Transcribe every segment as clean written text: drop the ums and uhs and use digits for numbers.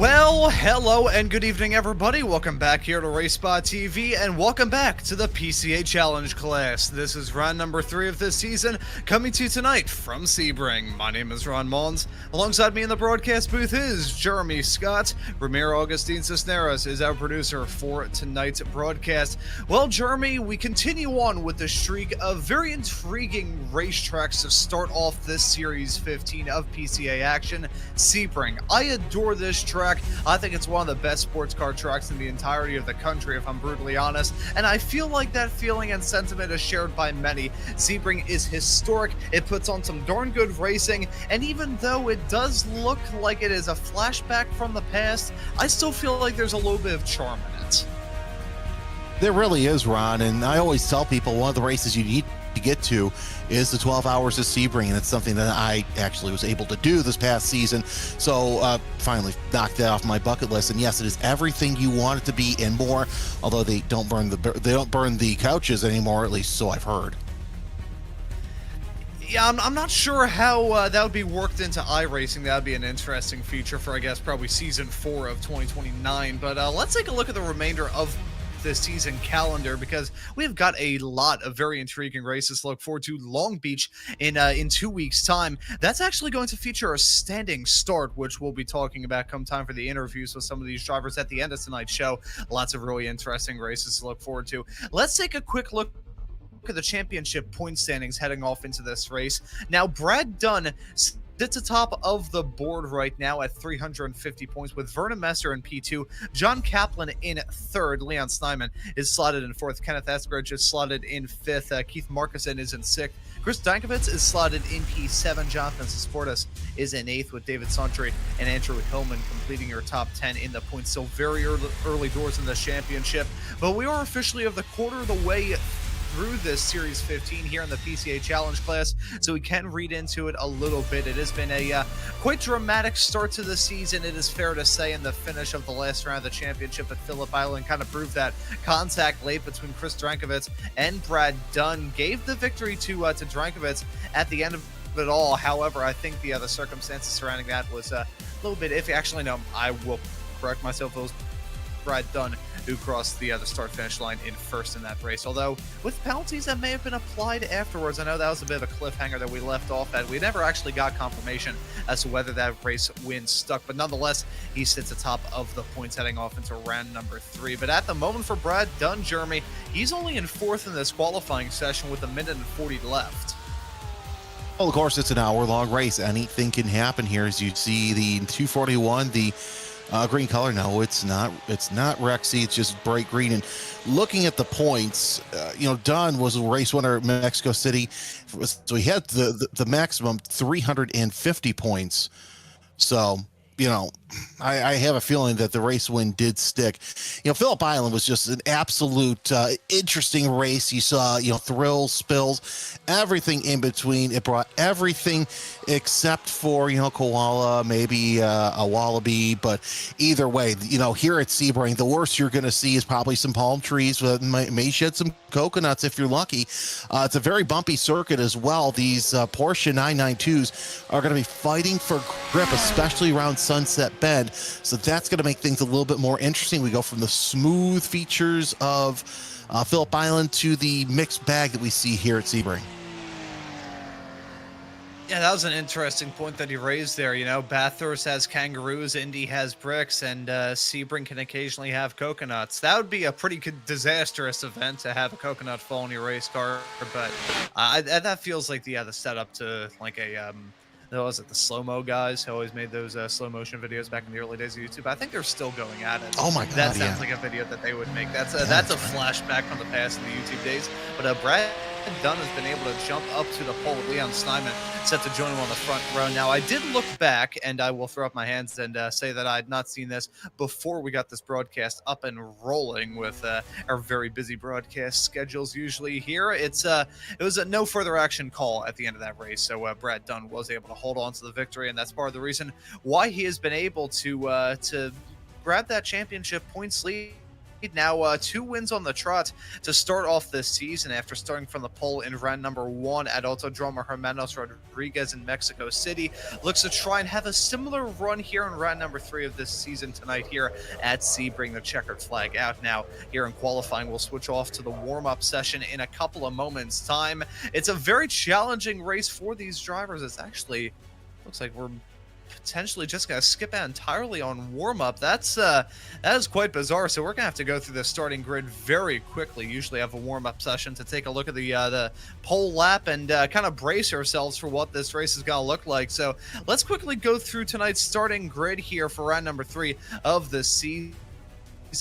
Well, hello and good evening, everybody. Welcome back here to RaceSpotTV, and welcome back to the PCA Challenge class. This is round number 3 of this season, coming to you tonight from Sebring. My name is Ron Mullins. Alongside me in the broadcast booth is Jeremy Scott. Ramiro Augustine Cisneros is our producer for tonight's broadcast. Well, Jeremy, we continue on with the streak of very intriguing racetracks to start off this Series 15 of PCA action, Sebring. I adore this track. I think it's one of the best sports car tracks in the entirety of the country, if I'm brutally honest, and I feel like that feeling and sentiment is shared by many. Sebring is historic, it puts on some darn good racing, and even though it does look like it is a flashback from the past, I still feel like there's a little bit of charm in it. There really is, Ron, and I always tell people one of the races you need to get to is the 12 hours of Sebring, and it's something that I actually was able to do this past season, so finally knocked that off my bucket list. And yes, it is everything you want it to be and more, although they don't burn the couches anymore, at least so I've heard. Yeah, I'm not sure how that would be worked into iRacing. That would be an interesting feature for, I guess, probably Season 4 of 2029, but let's take a look at the remainder of this season calendar, because we've got a lot of very intriguing races to look forward to. Long Beach in 2 weeks time, that's actually going to feature a standing start, which we'll be talking about come time for the interviews with some of these drivers at the end of tonight's show. Lots of really interesting races to look forward to. Let's take a quick look at the championship point standings heading off into this race. Now, Brad Dunn sits atop of the board right now at 350 points, with Vernon Messer in P2, John Kaplan in 3rd, Leon Snyman is slotted in 4th, Kenneth Eskridge is slotted in 5th, Keith Markison is in 6th, Chris Dankovitz is slotted in P7, Jonathan Sportis is in 8th, with David Sauntry and Andrew Hillman completing your top 10 in the points. So very early doors in the championship, but we are officially of the quarter of the way through this Series 15 here in the PCA Challenge class, so we can read into it a little bit. It has been a quite dramatic start to the season, it is fair to say, in the finish of the last round of the championship at Phillip Island kind of proved that contact late between Chris Drankovitz and Brad Dunn gave the victory to Drankovitz at the end of it all. However, I think the circumstances surrounding that was a little bit iffy. Actually, no, I will correct myself. It was Brad Dunn who crossed the start-finish line in 1st in that race, although with penalties that may have been applied afterwards. I know that was a bit of a cliffhanger that we left off at. We never actually got confirmation as to whether that race win stuck, but nonetheless, he sits atop of the points heading off into round number 3. But at the moment for Brad Dunn, Jeremy, he's only in 4th in this qualifying session with 1:40 left. Well, of course, it's an hour-long race. Anything can happen here. As you see the 241, the green color. No, it's not Rexy. It's just bright green. And looking at the points, Dunn was a race winner at Mexico City, so he had the maximum 350 points. So, I have a feeling that the race win did stick. Phillip Island was just an absolute interesting race. You saw, thrills, spills, everything in between. It brought everything except for, koala, maybe a wallaby. But either way, here at Sebring, the worst you're going to see is probably some palm trees that may shed some coconuts if you're lucky. It's a very bumpy circuit as well. These Porsche 992s are going to be fighting for grip, especially around Sunset Bend. So that's going to make things a little bit more interesting. We go from the smooth features of Phillip Island to the mixed bag that we see here at Sebring. Yeah, that was an interesting point that he raised there. Bathurst has kangaroos, Indy has bricks, and Sebring can occasionally have coconuts. That would be a pretty disastrous event to have a coconut fall in your race car, but that feels like the setup to like a was it the slow-mo guys who always made those slow motion videos back in the early days of YouTube? I think they're still going at it. Oh my God, that sounds like a video that they would make. That's a flashback from the past in the YouTube days. But Brad Dunn has been able to jump up to the pole with Leon Snyman set to join him on the front row. Now, I did look back, and I will throw up my hands and say that I had not seen this before we got this broadcast up and rolling with our very busy broadcast schedules usually here. It was a no further action call at the end of that race, so Brad Dunn was able to hold on to the victory, and that's part of the reason why he has been able to grab that championship points lead Now, 2 wins on the trot to start off this season after starting from the pole in round number 1 at Autodromo Hermanos Rodriguez in Mexico City. Looks to try and have a similar run here in round number 3 of this season tonight here at Sebring. The checkered flag out now here in qualifying. We'll switch off to the warm-up session in a couple of moments' time. It's a very challenging race for these drivers. It's actually looks like we're potentially just going to skip out entirely on warm-up. That is quite bizarre. So we're going to have to go through the starting grid very quickly. Usually have a warm-up session to take a look at the pole lap and kind of brace ourselves for what this race is going to look like. So let's quickly go through tonight's starting grid here for round number 3 of the season.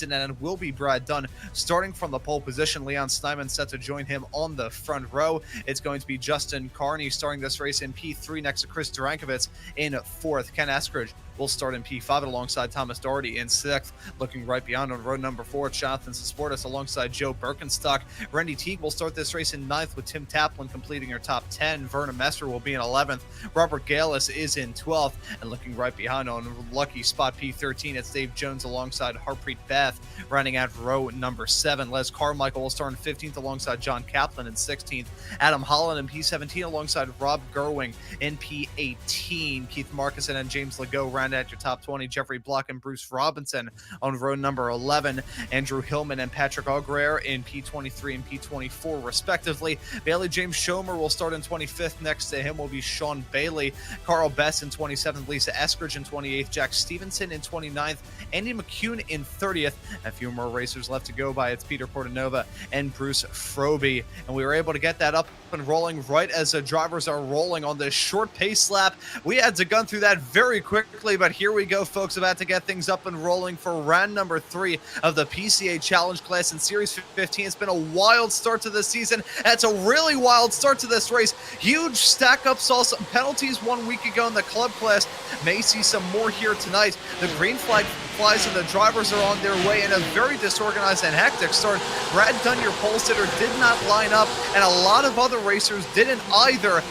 And it will be Brad Dunn starting from the pole position. Leon Snyman set to join him on the front row. It's going to be Justin Carney starting this race in P3 next to Chris Durankovitz in 4th. Ken Eskridge will start in P5 alongside Thomas Doherty in 6th. Looking right beyond on row number 4, Jonathan Sasportas alongside Joe Birkenstock. Randy Teague will start this race in 9th with Tim Taplin completing her top 10. Verna Messer will be in 11th. Robert Galis is in 12th. And looking right behind on lucky spot P13, it's Dave Jones alongside Harpreet Beth. Rounding out row number 7, Les Carmichael will start in 15th alongside John Kaplan in 16th. Adam Holland in P17 alongside Rob Gerwing in P18. Keith Markison and James Legault round out your top 20. Jeffrey Block and Bruce Robinson on row number 11. Andrew Hillman and Patrick Augrere in P23 and P24 respectively. Bailey James Schomer will start in 25th. Next to him will be Sean Bailey. Carl Bess in 27th. Lisa Eskridge in 28th. Jack Stevenson in 29th. Andy McCune in 30th. A few more racers left to go by. It's Peter Portanova and Bruce Froby. And we were able to get that up and rolling right as the drivers are rolling on this short pace lap. We had to gun through that very quickly, but here we go, folks, about to get things up and rolling for round number 3 of the PCA Challenge class in Series 15. It's been a wild start to this season. It's a really wild start to this race. Huge stack up, saw some penalties 1 week ago in the club class. May see some more here tonight. The green flag flies and the drivers are on their way in a very disorganized and hectic start. Brad Dunn, your pole sitter, did not line up, and a lot of other racers didn't either.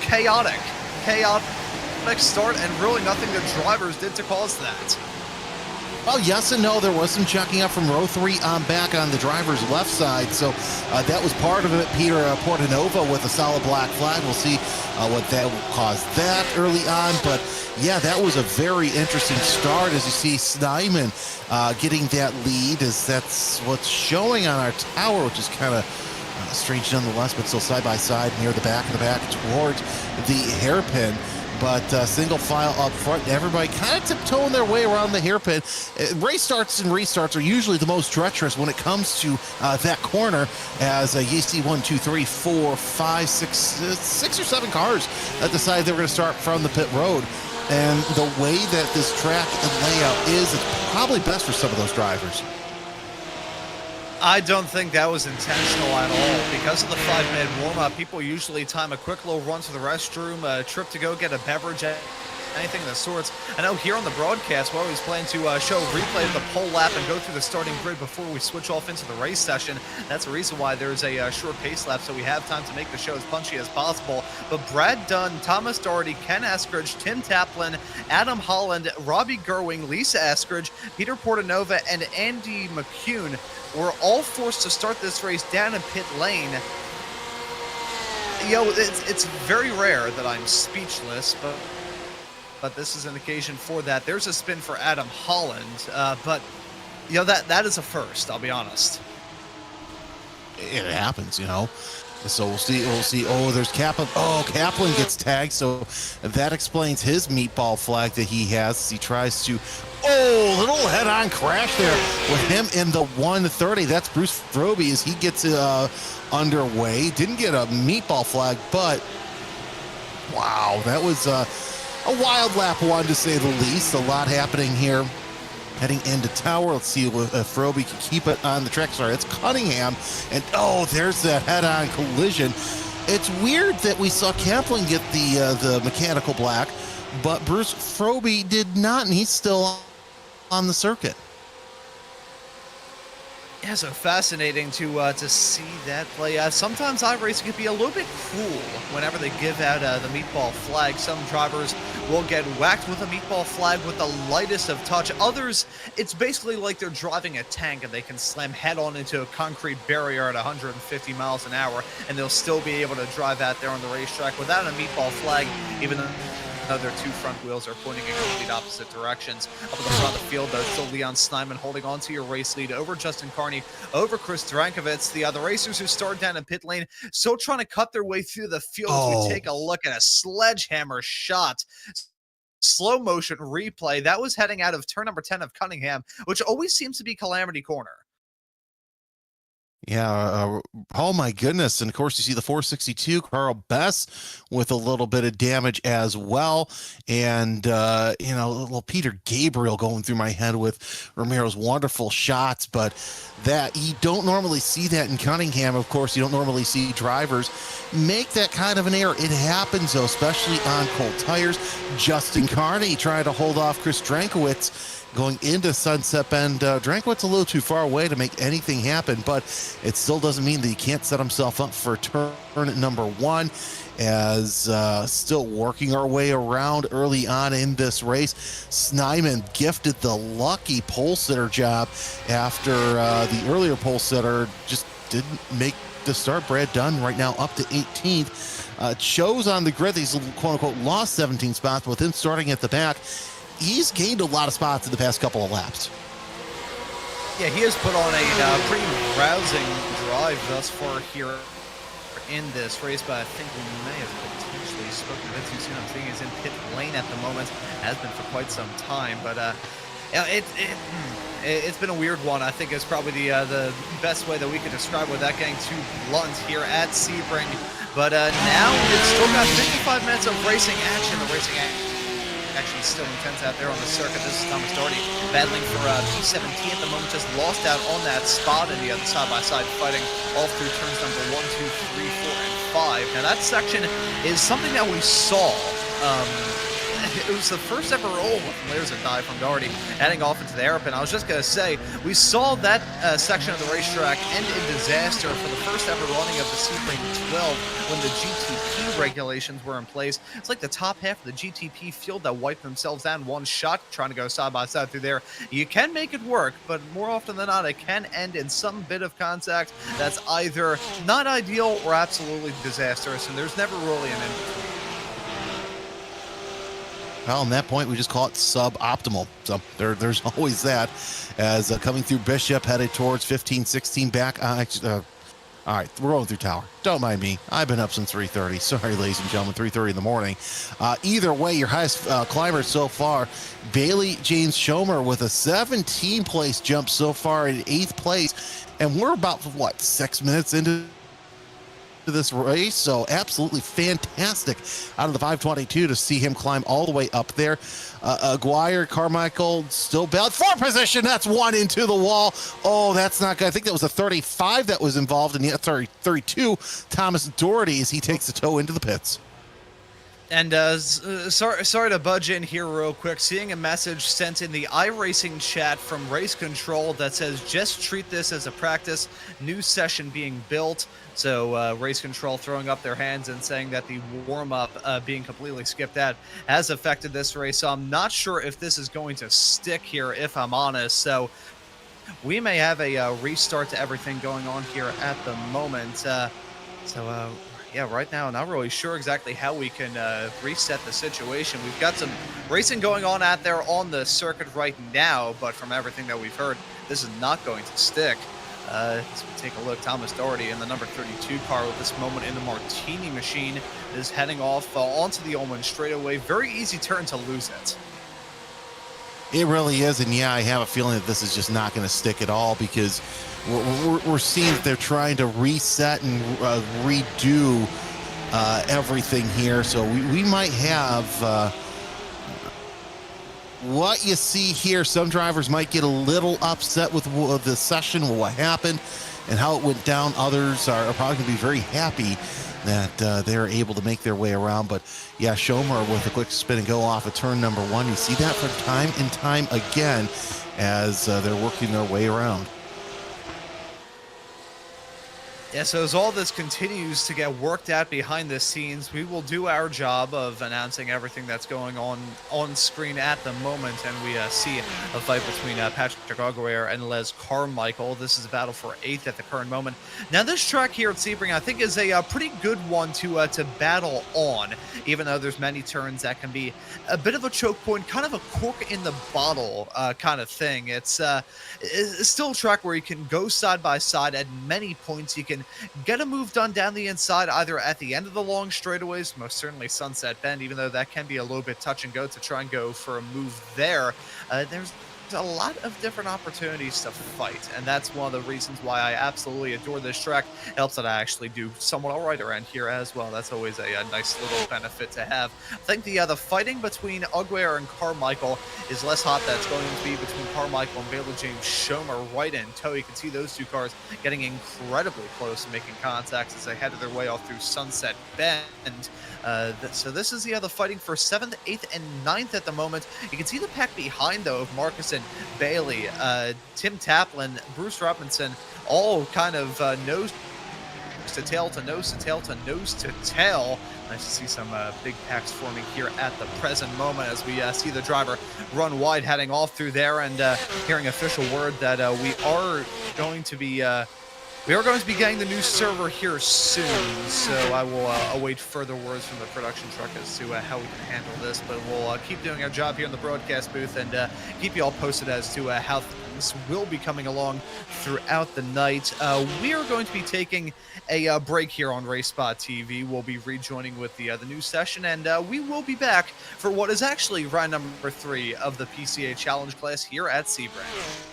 Chaotic start, and really nothing the drivers did to cause that. Well, yes and no. There was some checking up from row 3 on back on the driver's left side, so that was part of it. Peter Portanova with a solid black flag. We'll see what that will cause that early on, but yeah, that was a very interesting start. As you see, Snyman getting that lead, as that's what's showing on our tower, which is kind of strange nonetheless, but still side by side near the back towards the hairpin. But single file up front, everybody kind of tiptoeing their way around the hairpin. Race starts and restarts are usually the most treacherous when it comes to that corner, as you see 1, 2, 3, 4, 5, 6 or 7 cars that decided they were going to start from the pit road. And the way that this track and layout is, it's probably best for some of those drivers. I don't think that was intentional at all. Because of the 5-minute warm-up, people usually time a quick little run to the restroom, a trip to go get a beverage, anything of the sorts. I know here on the broadcast, we always plan to show a replay of the pole lap and go through the starting grid before we switch off into the race session. That's the reason why there's a short pace lap, so we have time to make the show as punchy as possible. But Brad Dunn, Thomas Doherty, Ken Eskridge, Tim Taplin, Adam Holland, Robbie Gerwing, Lisa Eskridge, Peter Portanova, and Andy McCune were all forced to start this race down in pit lane. It's very rare that I'm speechless, but this is an occasion for that. There's a spin for Adam Holland, but that is a first, I'll be honest. It happens, So we'll see. Oh, there's Kaplan. Oh, Kaplan gets tagged, so that explains his meatball flag that he has. He tries to, little head-on crash there with him in the 130. That's Bruce Froby as he gets underway. Didn't get a meatball flag, but wow, that was a wild lap one, to say the least. A lot happening here heading into tower. Let's see if Froby can keep it on the track. Sorry, it's Cunningham. And there's that head-on collision. It's weird that we saw Kaplan get the mechanical black, but Bruce Froby did not, and he's still on the circuit. Yeah, so fascinating to see that play. Sometimes iRacing can be a little bit cruel whenever they give out the meatball flag. Some drivers will get whacked with a meatball flag with the lightest of touch. Others, it's basically like they're driving a tank and they can slam head on into a concrete barrier at 150 miles an hour, and they'll still be able to drive out there on the racetrack without a meatball flag, even though their two front wheels are pointing in complete opposite directions. Up at the front of the field, though, still Leon Snyman holding on to your race lead over Justin Carney, over Chris Drankovitz. The racers who started down in pit lane still trying to cut their way through the field as we take a look at a sledgehammer shot. Slow motion replay. That was heading out of turn number 10 of Cunningham, which always seems to be Calamity Corner. Yeah, oh my goodness. And of course, you see the 462, Carl Bess with a little bit of damage as well. And, little Peter Gabriel going through my head with Ramiro's wonderful shots. But that you don't normally see that in Cunningham. Of course, you don't normally see drivers make that kind of an error. It happens, though, especially on cold tires. Justin Carney trying to hold off Chris Drankowitz going into Sunset Bend. Drankowitz a little too far away to make anything happen, but it still doesn't mean that he can't set himself up for turn number 1, as still working our way around early on in this race. Snyman gifted the lucky pole sitter job after the earlier pole sitter just didn't make the start. Brad Dunn right now up to 18th. Shows on the grid he's quote-unquote lost 17 spots, but with him starting at the back, he's gained a lot of spots in the past couple of laps. Yeah, he has put on a pretty rousing drive thus far here in this race, but I think we may have potentially spoken a bit too soon. I'm thinking he's in pit lane at the moment, has been for quite some time, but it's been a weird one. I think it's probably the best way that we could describe without getting too blunt here at Sebring. But now it's still got 55 minutes of racing action. The racing actually still intense out there on the circuit. This is Thomas Doherty battling for P17 at the moment, just lost out on that spot in the other side-by-side fighting all through turns number 1, 2, 3, 4, and 5. Now that section is something that we saw. It was the first ever roll. There's a dive from Doherty heading off into the hairpin. I was just going to say, we saw that section of the racetrack end in disaster for the first ever running of the Sebring 12 when the GTP regulations were in place. It's like the top half of the GTP field that wiped themselves down one shot, trying to go side by side through there. You can make it work, but more often than not, it can end in some bit of contact that's either not ideal or absolutely disastrous, and there's never really an in-between. Well, on that point, we just call it suboptimal. So there's always that. As coming through Bishop, headed towards 15, 16 back. All right, we're rolling through Tower. Don't mind me. I've been up since 3:30. Sorry, ladies and gentlemen, 3:30 in the morning. Either way, your highest climber so far, Bailey James Schomer with a 17-place jump so far in 8th place. And we're about, 6 minutes into this race, so absolutely fantastic out of the 522 to see him climb all the way up there. Aguirre, Carmichael still bad for position. That's one into the wall. Oh, that's not good. I think that was a 35 that was involved in the 32. Thomas Doherty as he takes the toe into the pits. And sorry to budge in here real quick. Seeing a message sent in the iRacing chat from Race Control that says, just treat this as a practice, new session being built. So Race Control throwing up their hands and saying that the warm-up being completely skipped out has affected this race. So I'm not sure if this is going to stick here, if I'm honest. So we may have a restart to everything going on here at the moment. Yeah, right now, not really sure exactly how we can reset the situation. We've got some racing going on out there on the circuit right now, but from everything that we've heard, this is not going to stick. As we take a look, Thomas Doherty in the number 32 car with this moment in the Martini machine is heading off onto the Ullman straightaway. Very easy turn to lose it. It really is, and yeah, I have a feeling that this is just not going to stick at all because we're seeing that they're trying to reset and redo everything here. So we might have what you see here. Some drivers might get a little upset with the session, what happened and how it went down. Others are probably going to be very happy that they're able to make their way around. But yeah, Schomer with a quick spin and go off of turn number 1. You see that from time and time again as they're working their way around. Yeah, so as all this continues to get worked out behind the scenes, we will do our job of announcing everything that's going on screen at the moment, and we see a fight between Patrick Auguer and Les Carmichael. This is a battle for 8th at the current moment. Now, this track here at Sebring, I think, is a pretty good one to battle on, even though there's many turns that can be a bit of a choke point, kind of a cork in the bottle kind of thing. It's still a track where you can go side by side at many points. You can get a move done down the inside, either at the end of the long straightaways, most certainly Sunset Bend, even though that can be a little bit touch and go to try and go for a move there. There's a lot of different opportunities to fight, and that's one of the reasons why I absolutely adore this track. It helps that I actually do somewhat all right around here as well. That's always a nice little benefit to have. I think the fighting between Auguer and Carmichael is less hot. That's going to be between Carmichael and Baylor James Schomer right in tow. You can see those two cars getting incredibly close and making contacts as they headed their way off through Sunset Bend. So this is the other fighting for 7th, 8th, and 9th at the moment. You can see the pack behind, though, of Marcus and Bailey, Tim Taplin, Bruce Robinson, all kind of nose to tail to nose to tail to nose to tail. Nice to see some big packs forming here at the present moment as we see the driver run wide heading off through there, and hearing official word that we are going to be getting the new server here soon, so I will await further words from the production truck as to how we can handle this, but we'll keep doing our job here in the broadcast booth and keep you all posted as to how things will be coming along throughout the night. We are going to be taking a break here on RaceSpotTV. We'll be rejoining with the news session, and we will be back for what is actually round number 3 of the PCA Challenge class here at Sebring.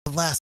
last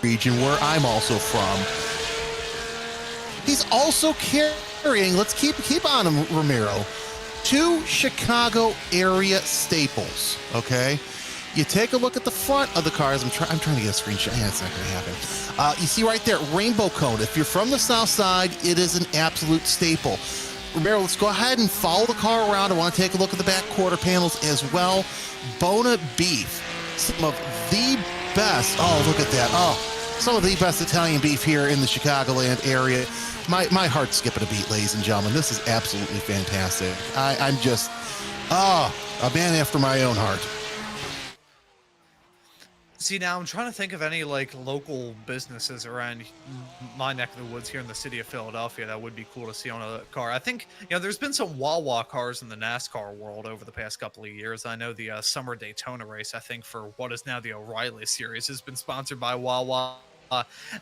region where I'm also from. He's also carrying, let's keep on him, Romero, 2 Chicago area staples, okay? You take a look at the front of the cars. I'm trying to get a screenshot. Yeah, it's not going to happen. You see right there, rainbow cone. If you're from the south side, it is an absolute staple. Romero, let's go ahead and follow the car around. I want to take a look at the back quarter panels as well. Bona beef, some of the best. Oh, look at that. Oh, some of the best Italian beef here in the Chicagoland area. My heart's skipping a beat, ladies and gentlemen. This is absolutely fantastic. I'm just, a man after my own heart. See, now I'm trying to think of any like local businesses around my neck of the woods here in the city of Philadelphia that would be cool to see on a car. I think, there's been some Wawa cars in the NASCAR world over the past couple of years. I know the Summer Daytona race, I think for what is now the O'Reilly series, has been sponsored by Wawa.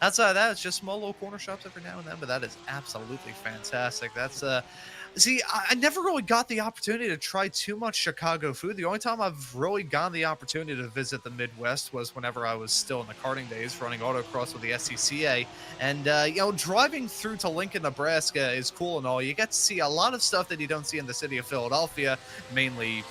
Outside of that, it's just small little corner shops every now and then, but that is absolutely fantastic. That's see, I never really got the opportunity to try too much Chicago food. The only time I've really gotten the opportunity to visit the Midwest was whenever I was still in the karting days, running autocross with the SCCA. And, driving through to Lincoln, Nebraska is cool and all. You get to see a lot of stuff that you don't see in the city of Philadelphia, mainly,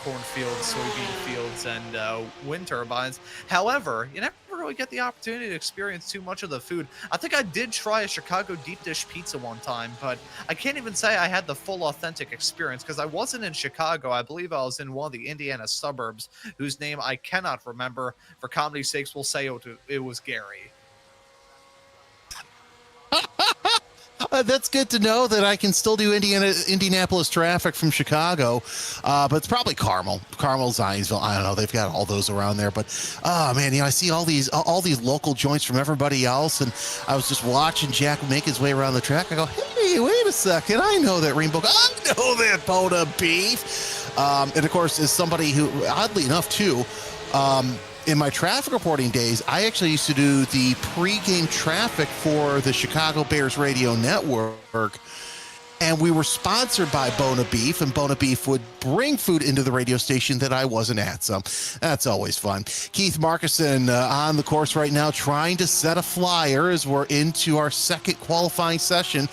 cornfields, soybean fields, and wind turbines. However, you never really get the opportunity to experience too much of the food. I think I did try a Chicago deep dish pizza one time, but I can't even say I had the full authentic experience because I wasn't in Chicago. I believe I was in one of the Indiana suburbs whose name I cannot remember. For comedy's sakes, we'll say it was Gary. That's good to know that I can still do Indianapolis traffic from Chicago, but it's probably Carmel, Zionsville. I don't know. They've got all those around there, but man, I see all these local joints from everybody else, and I was just watching Jack make his way around the track. I go, hey, wait a second, I know that Rainbow. I know that Bona beef, and of course, is somebody who, oddly enough, too. In my traffic reporting days, I actually used to do the pregame traffic for the Chicago Bears radio network, and we were sponsored by Bona Beef, and Bona Beef would bring food into the radio station that I wasn't at, so that's always fun. Keith Markison on the course right now, trying to set a flyer as we're into our second qualifying session.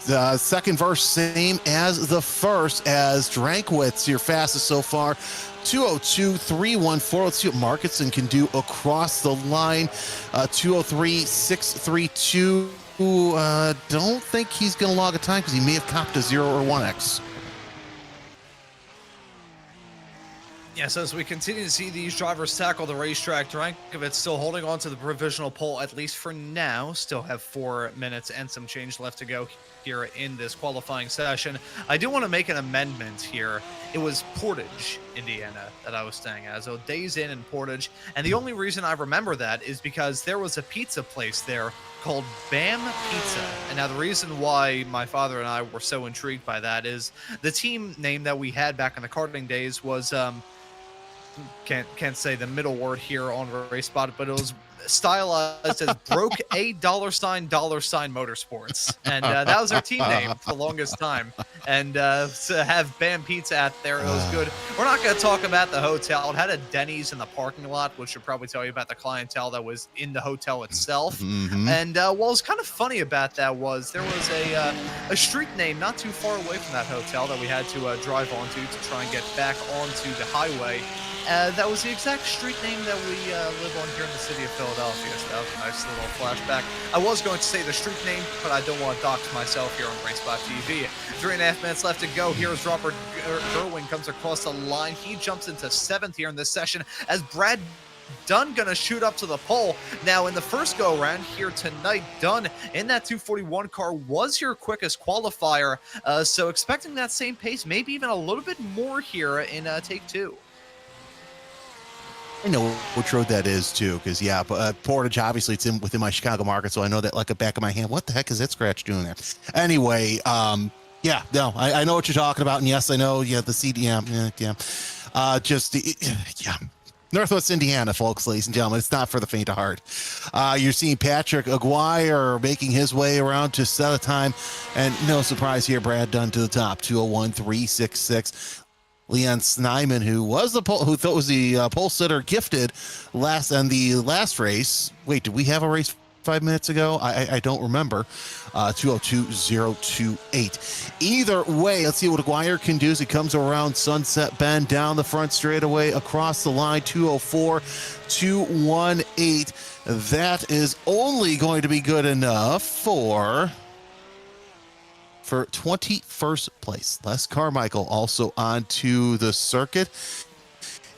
The second verse, same as the first, as Drankwitz, your fastest so far. 202.314. Let's see what Marketson can do across the line. 203.632. Don't think he's going to log a time because he may have copped a 0 or 1x. Yes, as we continue to see these drivers tackle the racetrack, Drankovitz still holding on to the provisional pole, at least for now. Still have 4 minutes and some change left to go here in this qualifying session. I do want to make an amendment here. It was Portage, Indiana, that I was staying at. So Days Inn in Portage. And the only reason I remember that is because there was a pizza place there called Bam Pizza. And now the reason why my father and I were so intrigued by that is the team name that we had back in the karting days was... can't say the middle word here on RaceSpot, but it was stylized as broke a $sign motorsports, and that was our team name for the longest time. And to have Bam Pizza out there, it was good. We're not going to talk about the hotel. It had a Denny's in the parking lot, which should probably tell you about the clientele that was in the hotel itself. And what was kind of funny about that was there was a street name not too far away from that hotel that we had to drive onto to try and get back onto the highway. That was the exact street name that we live on here in the city of Philadelphia, so that was a nice little flashback. I was going to say the street name, but I don't want to dox myself here on RaceSpotTV. 3.5 minutes left to go. Here as Robert Gerwin comes across the line. He jumps into 7th here in this session as Brad Dunn gonna shoot up to the pole. Now, in the first go-around here tonight, Dunn in that 241 car was your quickest qualifier, so expecting that same pace, maybe even a little bit more here in take 2. I know which road that is too, because Portage, obviously it's within my Chicago market, so I know that like the back of my hand. What the heck is that scratch doing there? Anyway, I know what you're talking about, and yes, I know, the CDM, Northwest Indiana, folks, ladies and gentlemen. It's not for the faint of heart. You're seeing Patrick Aguirre making his way around to set a time, and no surprise here, Brad Dunn to the top, 201.366. Leon Snyman, who thought was the pole sitter gifted the last race. Wait, did we have a race 5 minutes ago? I don't remember. 202.028. Either way, let's see what Aguirre can do as he comes around Sunset Bend down the front straightaway across the line. 204.218. That is only going to be good enough for 21st place. Les Carmichael also onto the circuit.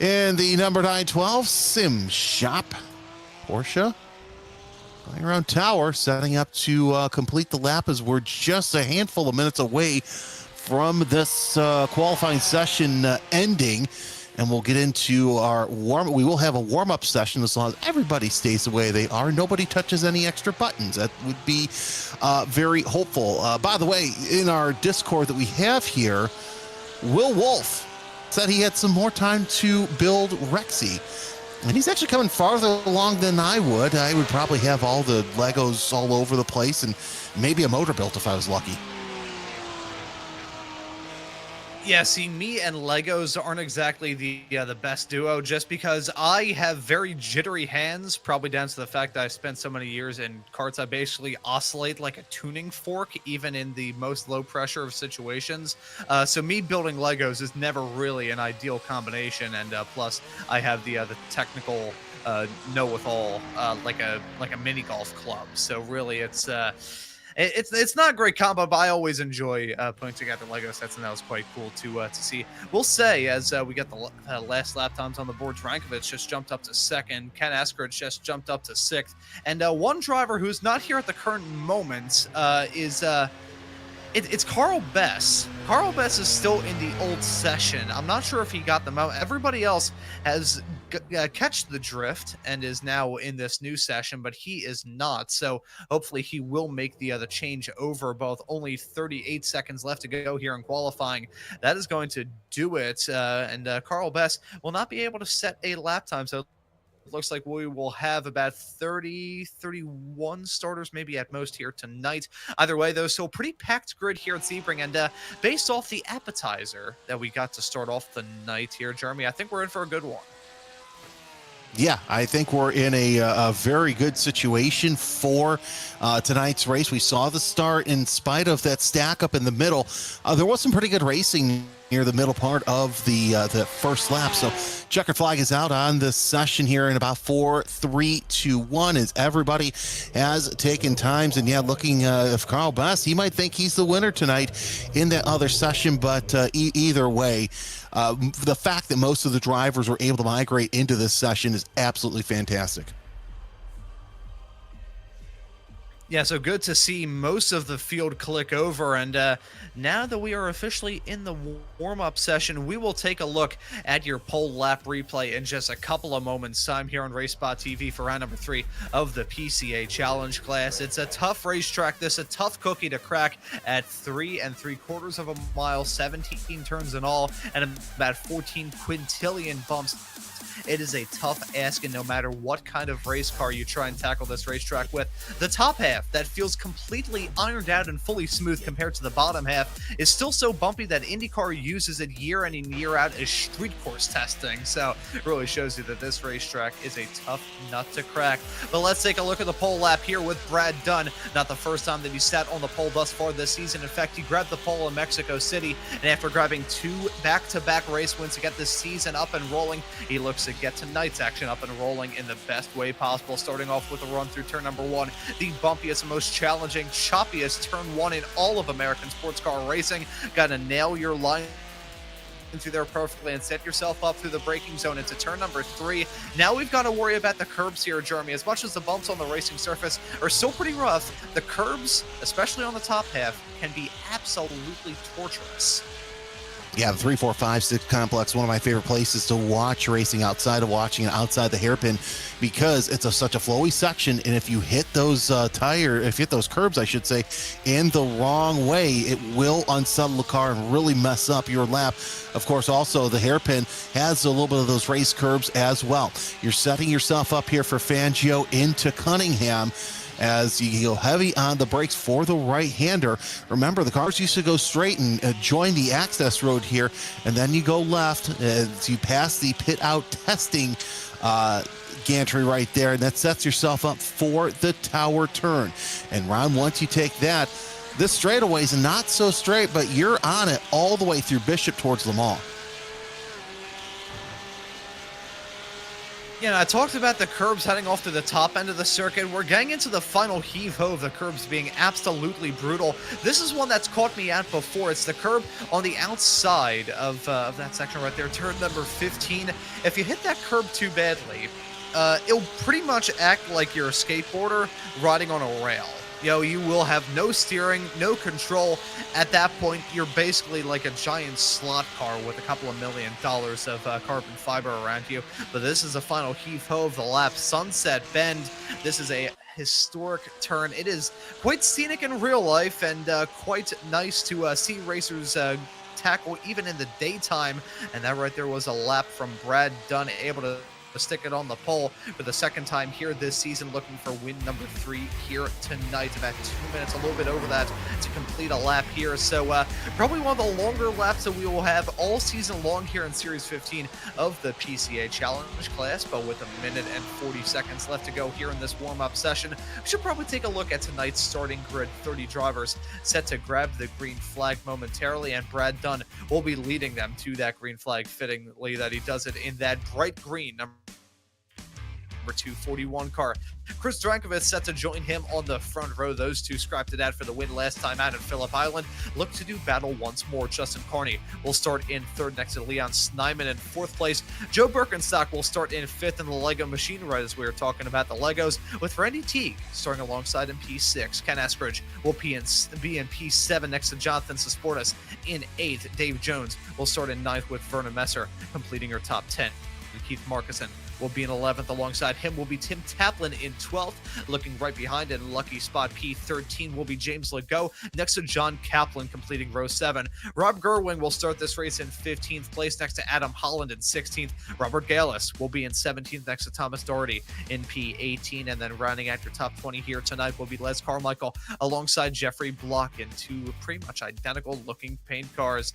In the number 912 Sim Shop Porsche going around Tower, setting up to complete the lap as we're just a handful of minutes away from this qualifying session ending. And we'll get into our we will have a warm-up session as long as everybody stays the way they are. Nobody touches any extra buttons. That would be very hopeful. By the way, in our Discord that we have here, Will Wolf said he had some more time to build Rexy. And he's actually coming farther along than I would. I would probably have all the Legos all over the place and maybe a motor built if I was lucky. Yeah, see, me and Legos aren't exactly the best duo, just because I have very jittery hands, probably down to the fact that I spent so many years in karts. I basically oscillate like a tuning fork, even in the most low pressure of situations. So me building Legos is never really an ideal combination, and plus I have the technical know-with-all like a mini golf club. So really, it's not a great combo, but I always enjoy putting together Lego sets, and that was quite cool to see. We'll say, as we get the last lap times on the board, Drankovic just jumped up to 2nd, Ken Eskerich just jumped up to 6th, and one driver who's not here at the current moment is it's Carl Bess. Carl Bess is still in the old session. I'm not sure if he got them out. Everybody else has catch the drift and is now in this new session, but he is not. So hopefully he will make the change over. Both only 38 seconds left to go here in qualifying. That is going to do it. And Carl Bess will not be able to set a lap time. So it looks like we will have about 31 starters, maybe at most, here tonight. Either way, though, so pretty packed grid here at Sebring. And based off the appetizer that we got to start off the night here, Jeremy, I think we're in for a good one. Yeah, I think we're in a very good situation for tonight's race. We saw the start in spite of that stack up in the middle. There was some pretty good racing near the middle part of the first lap. So checkered flag is out on the session here in about 4, 3, 2, 1 as everybody has taken times. And yeah, looking if Carl Bess, he might think he's the winner tonight in that other session, but either way, the fact that most of the drivers were able to migrate into this session is absolutely fantastic. Yeah, so good to see most of the field click over, and now that we are officially in the warm-up session, we will take a look at your pole lap replay in just a couple of moments' time here on RaceSpotTV for round number 3 of the PCA Challenge class. It's a tough racetrack, a tough cookie to crack at 3 3/4 of a mile, 17 turns in all, and about 14 quintillion bumps. it is a tough ask, and no matter what kind of race car you try and tackle this racetrack with, the top half that feels completely ironed out and fully smooth compared to the bottom half is still so bumpy that IndyCar uses it year in and year out as street course testing. So it really shows you that this racetrack is a tough nut to crack. But let's take a look at the pole lap here with Brad Dunn. Not the first time that he sat on the pole thus far this season. In fact, he grabbed the pole in Mexico City, and after grabbing 2 back-to-back race wins to get this season up and rolling, he looks to get tonight's action up and rolling in the best way possible, starting off with a run through turn number 1, the bumpiest and most challenging, choppiest turn 1 in all of American sports car racing. Gotta nail your line through there perfectly and set yourself up through the braking zone into turn number 3. Now we've got to worry about the curbs here, Jeremy. As much as the bumps on the racing surface are still pretty rough, the curbs, especially on the top half, can be absolutely torturous. Yeah, the 3, 4, 5, 6 complex, one of my favorite places to watch racing outside of watching it outside the hairpin, because it's such a flowy section. And if you hit those if you hit those curbs, I should say, in the wrong way, it will unsettle the car and really mess up your lap. Of course, also the hairpin has a little bit of those race curbs as well. You're setting yourself up here for Fangio into Cunningham, as you go heavy on the brakes for the right-hander. Remember, the cars used to go straight and join the access road here, and then you go left as you pass the pit-out testing gantry right there, and that sets yourself up for the tower turn. And round once you take that, this straightaway is not so straight, but you're on it all the way through Bishop towards Le Mans. Yeah, I talked about the curbs heading off to the top end of the circuit. We're getting into the final heave-ho of the curbs being absolutely brutal. This is one that's caught me out before. It's the curb on the outside of that section right there, turn number 15. If you hit that curb too badly, it'll pretty much act like you're a skateboarder riding on a rail. You know, you will have no steering, no control. At that point, you're basically like a giant slot car with a couple of $1 million of carbon fiber around you. But this is the final heave-ho of the lap. Sunset Bend. This is a historic turn. It is quite scenic in real life, and quite nice to see racers tackle even in the daytime. And that right there was a lap from Brad Dunn, able to stick it on the pole for the second time here this season, looking for win number 3 here tonight. About 2 minutes, a little bit over that, to complete a lap here. So probably one of the longer laps that we will have all season long here in Series 15 of the PCA Challenge class. But with 1 minute and 40 seconds left to go here in this warm-up session, we should probably take a look at tonight's starting grid. 30 drivers set to grab the green flag momentarily, and Brad Dunn will be leading them to that green flag, fittingly that he does it in that bright green number 241 car. Chris Drankovic set to join him on the front row. Those two scrapped it out for the win last time out at Phillip Island. Look to do battle once more. Justin Carney will start in 3rd next to Leon Snyman in 4th place. Joe Birkenstock will start in 5th in the Lego machine, right as we were talking about the Legos, with Randy Teague starting alongside in P6. Ken Eskridge will be in P7 next to Jonathan Sesportas in 8th. Dave Jones will start in 9th with Vernon Messer completing her top 10. Keith Markison will be in 11th. Alongside him will be Tim Taplin in 12th. Looking right behind in lucky spot P13 will be James Legault, next to John Kaplan completing row 7. Rob Gerwing will start this race in 15th place next to Adam Holland in 16th. Robert Gallus will be in 17th next to Thomas Doherty in P18. And then rounding out your top 20 here tonight will be Les Carmichael alongside Jeffrey Block in 2 pretty much identical looking paint cars.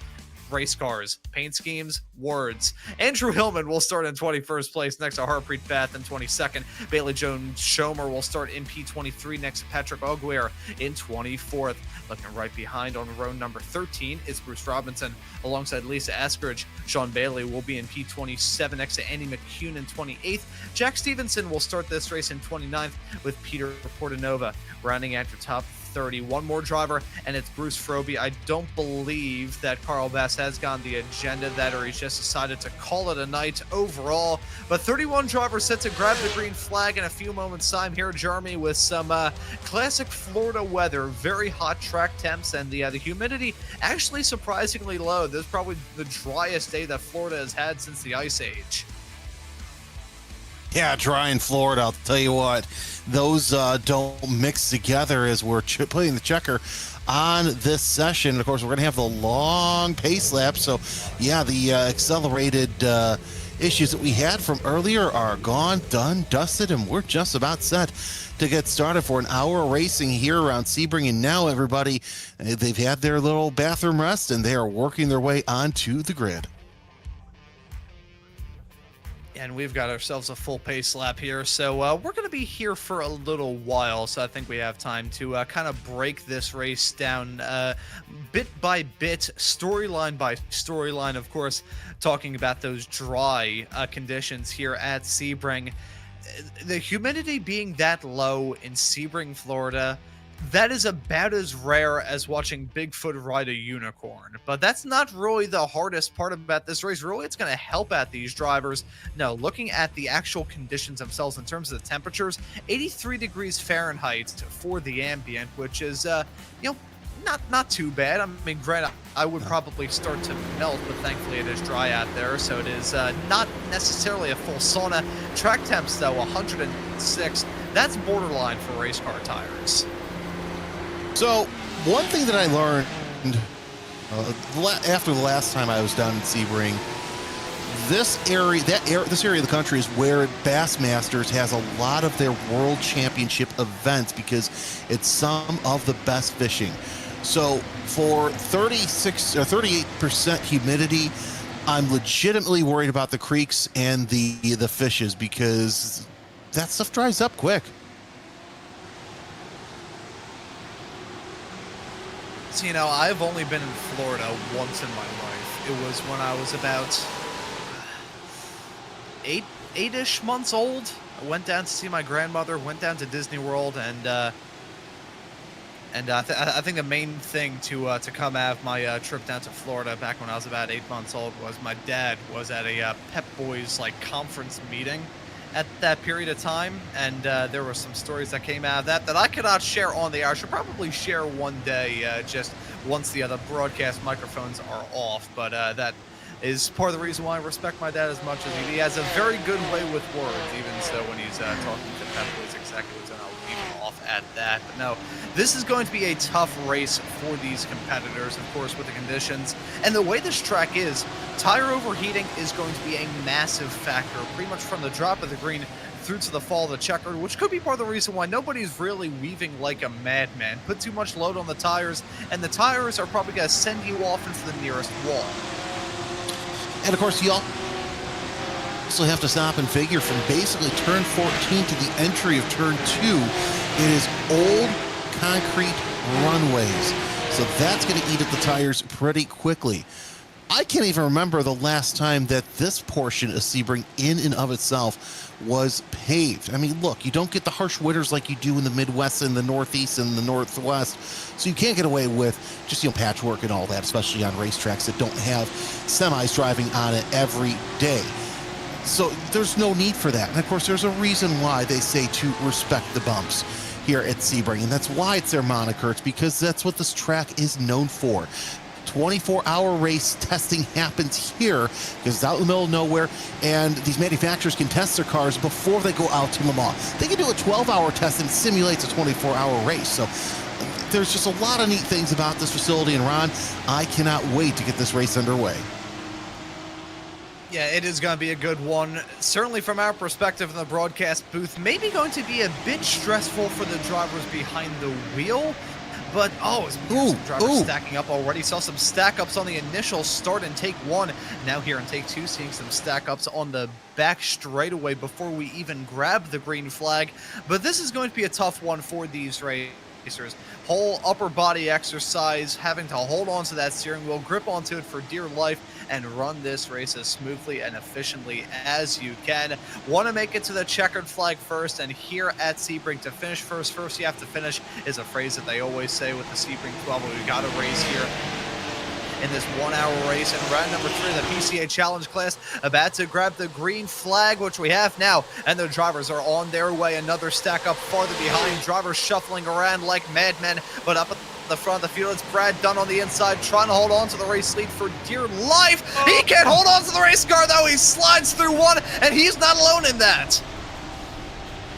Race cars, paint schemes, words. Andrew Hillman will start in 21st place next to Harpreet Bath in 22nd. Bailey Jones Schomer will start in P23 next to Patrick Auguer in 24th. Looking right behind on row number 13 is Bruce Robinson alongside Lisa Eskridge. Sean Bailey will be in P27 next to Andy McCune in 28th. Jack Stevenson will start this race in 29th with Peter Portanova rounding out your top 30. One more driver, and it's Bruce Froby. I don't believe that Carl Bass has gone the agenda that, or he's just decided to call it a night overall. But 31 drivers set to grab the green flag in a few moments' time here, Jeremy, with some classic Florida weather, very hot track temps, and the humidity actually surprisingly low. This is probably the driest day that Florida has had since the Ice Age. Yeah, dry in Florida, I'll tell you what. Those don't mix together as we're putting the checker on this session. Of course, we're going to have the long pace lap. So, yeah, the accelerated issues that we had from earlier are gone, done, dusted, and we're just about set to get started for an hour of racing here around Sebring. And now everybody, they've had their little bathroom rest and they are working their way onto the grid. And we've got ourselves a full pace lap here, so we're going to be here for a little while, so I think we have time to kind of break this race down bit by bit, storyline by storyline, of course, talking about those dry conditions here at Sebring. The humidity being that low in Sebring, Florida, that is about as rare as watching Bigfoot ride a unicorn. But that's not really the hardest part about this race. Really, it's going to help out these drivers. No, looking at the actual conditions themselves in terms of the temperatures, 83 degrees Fahrenheit for the ambient, which is, not too bad. I mean, granted, I would probably start to melt, but thankfully it is dry out there, so it is not necessarily a full sauna. Track temps, though, 106. That's borderline for race car tires. So, one thing that I learned after the last time I was down in Sebring, this area of the country is where Bassmasters has a lot of their world championship events because it's some of the best fishing. So, for 36 or 38% humidity, I'm legitimately worried about the creeks and the fishes because that stuff dries up quick. So, I've only been in Florida once in my life. It was when I was about eight-ish months old. I went down to see my grandmother, went down to Disney World, and I think the main thing to come out of my trip down to Florida back when I was about 8 months old was my dad was at a Pep Boys conference meeting at that period of time, and there were some stories that came out of that I could not share on the air. I should probably share one day, just once the other broadcast microphones are off, but that is part of the reason why I respect my dad as much as he has a very good way with words, even so when he's talking to Pep Boys executives, and I'll leave him off at that. But no, this is going to be a tough race for these competitors, of course, with the conditions. And the way this track is, tire overheating is going to be a massive factor, pretty much from the drop of the green through to the fall of the checkered, which could be part of the reason why nobody's really weaving like a madman. Put too much load on the tires, and the tires are probably going to send you off into the nearest wall. And of course, you also have to stop and figure from basically turn 14 to the entry of turn 2, it is old concrete runways. So that's going to eat at the tires pretty quickly. I can't even remember the last time that this portion of Sebring in and of itself was paved. I mean, look, you don't get the harsh winters like you do in the Midwest and the Northeast and the Northwest, so you can't get away with just, patchwork and all that, especially on racetracks that don't have semis driving on it every day. So there's no need for that. And of course, there's a reason why they say to respect the bumps here at Sebring, and that's why it's their moniker. It's because that's what this track is known for. 24-hour race testing happens here because it's out in the middle of nowhere, and these manufacturers can test their cars before they go out to Le Mans. They can do a 12-hour test and it simulates a 24-hour race. So there's just a lot of neat things about this facility, and Ron, I cannot wait to get this race underway. Yeah, it is going to be a good one. Certainly from our perspective in the broadcast booth, maybe going to be a bit stressful for the drivers behind the wheel. But, some drivers stacking up already. Saw some stack-ups on the initial start in take 1. Now here in take 2, seeing some stack-ups on the back straightaway before we even grab the green flag. But this is going to be a tough one for these racers. Whole upper body exercise, having to hold on to that steering wheel, grip onto it for dear life, and run this race as smoothly and efficiently as you can. Want to make it to the checkered flag first, and here at Sebring to finish first you have to finish is a phrase that they always say with the Sebring 12. We got a race here in this 1-hour race in round number 3 of the PCA Challenge class, about to grab the green flag, which we have now, and the drivers are on their way. Another stack up farther behind, drivers shuffling around like madmen, but up at the front of the field, it's Brad Dunn on the inside, trying to hold on to the race lead for dear life. He can't hold on to the race car, though. He slides through one, and he's not alone in that.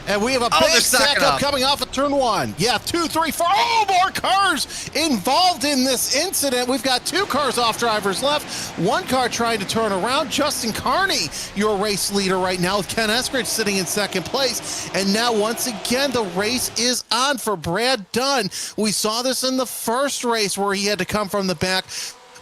And we have a Oh, big they're stacking stack up up. coming off of turn one. Yeah, 2, 3, 4. Oh, more cars involved in this incident. We've got 2 cars off drivers left. 1 car trying to turn around. Justin Carney, your race leader right now, with Ken Eskridge sitting in second place. And now, once again, the race is on for Brad Dunn. We saw this in the first race where he had to come from the back.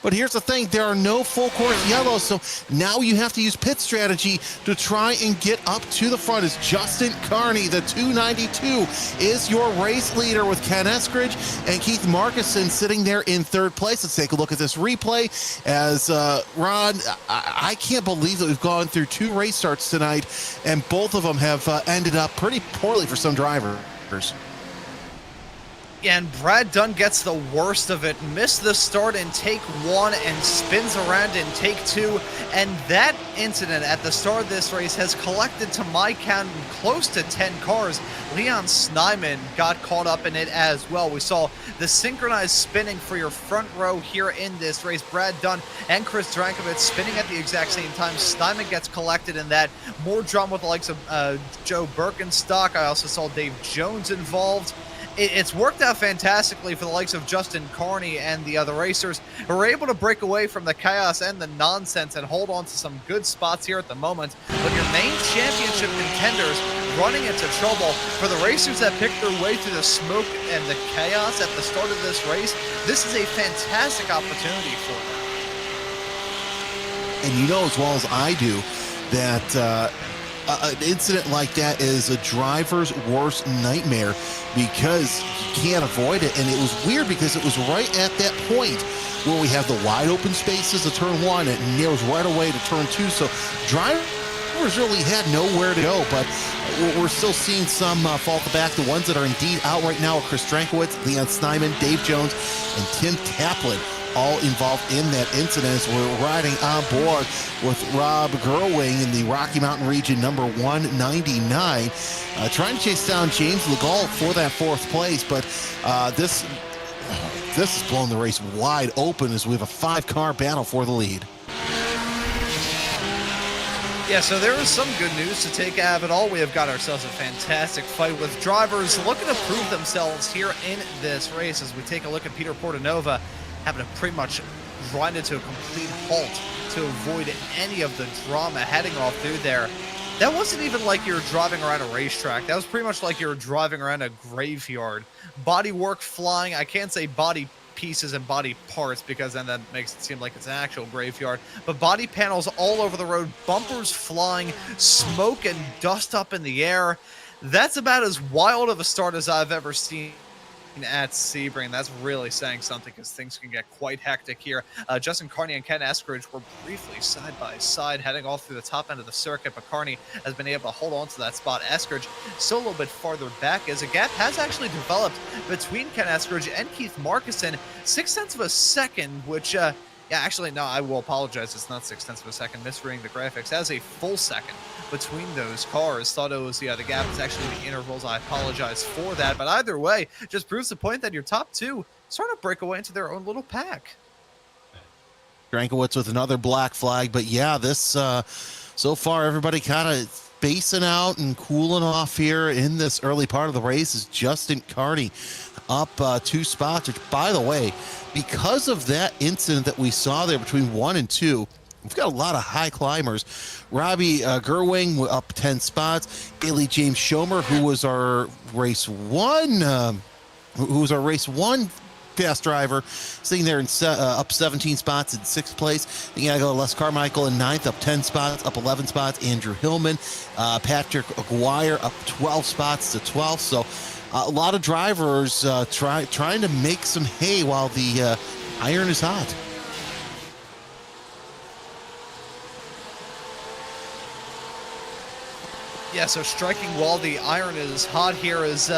But here's the thing, there are no full course yellows, so now you have to use pit strategy to try and get up to the front. As Justin Carney, the 292, is your race leader with Ken Eskridge and Keith Markison sitting there in third place. Let's take a look at this replay as Ron, I can't believe that we've gone through 2 race starts tonight, and both of them have ended up pretty poorly for some drivers. And Brad Dunn gets the worst of it, missed the start in take 1 and spins around in take 2. And that incident at the start of this race has collected, to my count, close to 10 cars. Leon Snyman got caught up in it as well. We saw the synchronized spinning for your front row here in this race. Brad Dunn and Chris Drankovich spinning at the exact same time. Snyman gets collected in that. More drama with the likes of Joe Birkenstock. I also saw Dave Jones involved. It's worked out fantastically for the likes of Justin Carney and the other racers, who are able to break away from the chaos and the nonsense and hold on to some good spots here at the moment. But your main championship contenders running into trouble. For the racers that picked their way through the smoke and the chaos at the start of this race, this is a fantastic opportunity for them. And you know as well as I do that an incident like that is a driver's worst nightmare because you can't avoid it. And it was weird because it was right at that point where we have the wide open spaces of turn 1 and it narrows right away to turn 2. So drivers really had nowhere to go, but we're still seeing some fall at the back. The ones that are indeed out right now are Chris Drankowitz, Leon Snyman, Dave Jones, and Tim Taplin, all involved in that incident as we're riding on board with Rob Gerwing in the Rocky Mountain region number 199, trying to chase down James Legault for that 4th place. But this has blown the race wide open as we have a 5-car battle for the lead. Yeah, so there is some good news to take out of it all. We have got ourselves a fantastic fight with drivers looking to prove themselves here in this race as we take a look at Peter Portanova having to pretty much grind it to a complete halt to avoid any of the drama heading off through there. That wasn't even like you were driving around a racetrack. That was pretty much like you were driving around a graveyard. Body work flying. I can't say body pieces and body parts because then that makes it seem like it's an actual graveyard. But body panels all over the road, bumpers flying, smoke and dust up in the air. That's about as wild of a start as I've ever seen at Sebring. That's really saying something because things can get quite hectic here. Justin Carney and Ken Eskridge were briefly side by side heading off through the top end of the circuit, but Carney has been able to hold on to that spot. Eskridge still a little bit farther back as a gap has actually developed between Ken Eskridge and Keith Markison. 0.6 of a second, which yeah, actually, no, I will apologize. It's not 0.6 of a second. Misreading the graphics. As a full second between those cars. Thought it was the gap is actually the intervals. I apologize for that. But either way, just proves the point that your top 2 starting to break away into their own little pack. Drankowitz with another black flag. But yeah, this so far, everybody kind of spacing out and cooling off here in this early part of the race is Justin Carney up 2 spots, which, by the way, because of that incident that we saw there between 1 and 2, we've got a lot of high climbers. Robbie Gerwing up 10 spots. Bailey James Schomer, who was our race 1 fast driver, sitting there in up 17 spots in 6th place. Then you gotta go Les Carmichael in 9th, up 10 spots, up 11 spots. Andrew Hillman, Patrick Aguirre up 12 spots to 12th. So a lot of drivers trying to make some hay while the iron is hot. Yeah, so striking while the iron is hot here is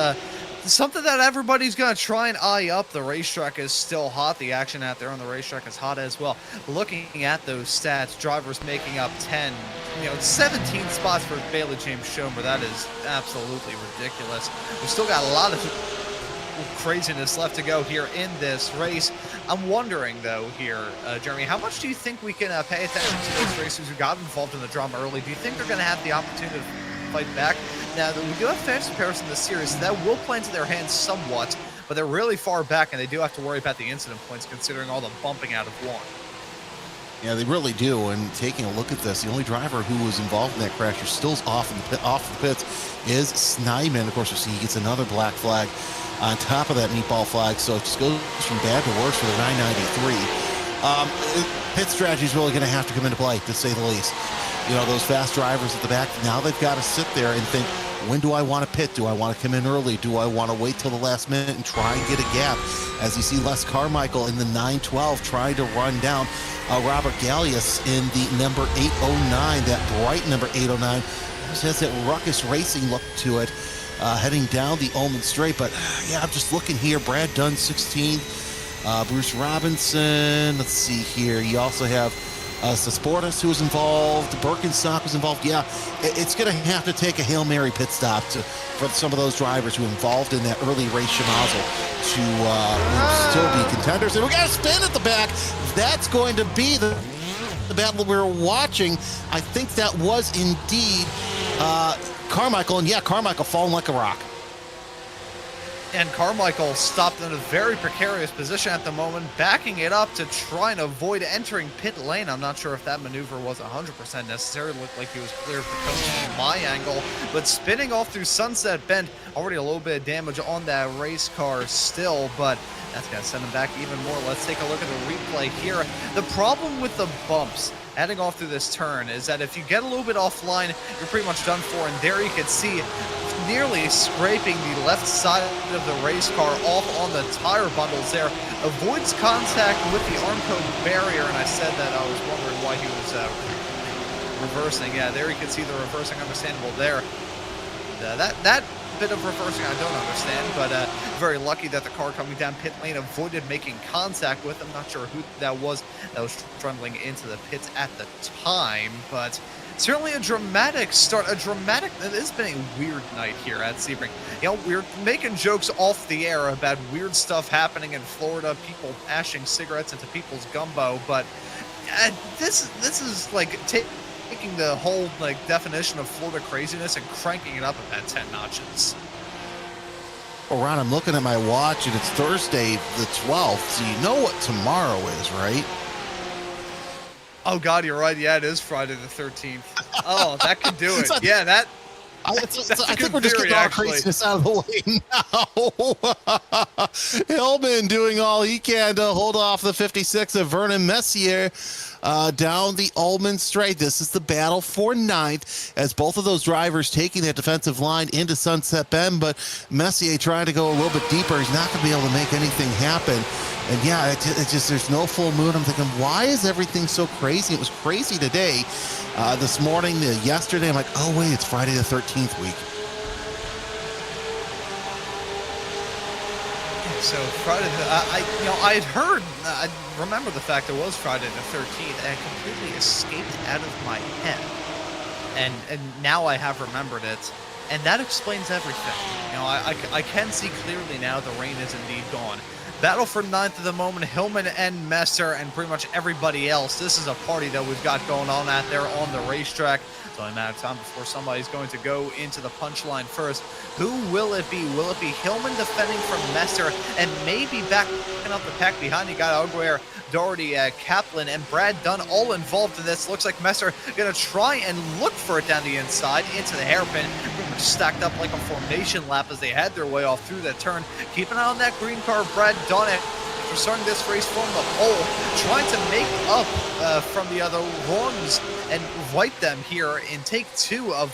something that everybody's going to try and eye up. The racetrack is still hot. The action out there on the racetrack is hot as well. Looking at those stats, drivers making up 17 spots for Bailey James Schomer. That is absolutely ridiculous. We've still got a lot of craziness left to go here in this race. I'm wondering, though, here, Jeremy, how much do you think we can pay attention to those racers who got involved in the drama early? Do you think they're going to have the opportunity fight back. Now, we do have fast repairs in the series, so that will play into their hands somewhat, but they're really far back, and they do have to worry about the incident points considering all the bumping out of one. Yeah, they really do. And taking a look at this, the only driver who was involved in that crash who still's off the pits is Snyman. Of course, you see he gets another black flag on top of that meatball flag, so it just goes from bad to worse for the 993. Pit strategy is really going to have to come into play, to say the least. You know, those fast drivers at the back, now they've got to sit there and think, when do I want to pit? Do I want to come in early? Do I want to wait till the last minute and try and get a gap? As you see Les Carmichael in the 912 trying to run down Robert Gallius in the number 809, that bright number 809. Just has that ruckus racing look to it, heading down the Ullman Straight. But yeah, I'm just looking here. Brad Dunn, 16th. Bruce Robinson, let's see here. You also have Sesportis, who was involved. Birkenstock was involved. Yeah, it's going to have to take a Hail Mary pit stop for some of those drivers who were involved in that early race schmozzle to still be contenders. And we got a spin at the back. That's going to be the battle we're watching. I think that was indeed Carmichael. And yeah, Carmichael falling like a rock. And Carmichael stopped in a very precarious position at the moment, backing it up to try and avoid entering pit lane. I'm not sure if that maneuver was 100% necessary. It looked like he was clear of the coach from my angle, but spinning off through Sunset Bend, already a little bit of damage on that race car still, but that's going to send him back even more. Let's take a look at the replay here. The problem with the bumps heading off through this turn is that if you get a little bit offline, you're pretty much done for, and there you can see nearly scraping the left side of the race car off on the tire bundles there. Avoids contact with the arm code barrier, and I said that I was wondering why he was reversing. Yeah, there you can see the reversing, understandable there. That bit of reversing I don't understand, but very lucky that the car coming down pit lane avoided making contact with him. Not sure who that was trundling into the pits at the time, but certainly a dramatic start. It has been a weird night here at Sebring. You know, we're making jokes off the air about weird stuff happening in Florida, people ashing cigarettes into people's gumbo, but this is like taking the whole definition of Florida craziness and cranking it up about 10 notches. Well, Ron, I'm looking at my watch, and it's Thursday the 12th, so you know what tomorrow is, right? Oh, God, you're right. Yeah, it is Friday the 13th. Oh, that could do it. Yeah, that... I think we're just getting all craziness out of the way now. Hillman doing all he can to hold off the 56 of Vernon Messier down the Ullman Straight. This is the battle for ninth, as both of those drivers taking that defensive line into Sunset Bend, but Messier trying to go a little bit deeper. He's not going to be able to make anything happen. And yeah, it's just there's no full moon. I'm thinking, why is everything so crazy? It was crazy today. This morning, yesterday, I'm like, oh wait, it's Friday the 13th week. So Friday, I had heard, I remember the fact it was Friday the 13th, and it completely escaped out of my head. And now I have remembered it, and that explains everything. You know, I can see clearly now the rain is indeed gone. Battle for ninth at the moment, Hillman and Messer and pretty much everybody else. This is a party that we've got going on out there on the racetrack. It's only a matter of time before somebody's going to go into the punchline first. Who will it be? Will it be Hillman defending from Messer and maybe backing up the pack behind? You got Aguirre, Doherty, Kaplan, and Brad Dunn all involved in this. Looks like Messer going to try and look for it down the inside into the hairpin. Pretty much stacked up like a formation lap as they had their way off through that turn. Keep an eye on that green car, Brad Dunn. After starting this race from the pole, trying to make up from the other runs and right them here in take two of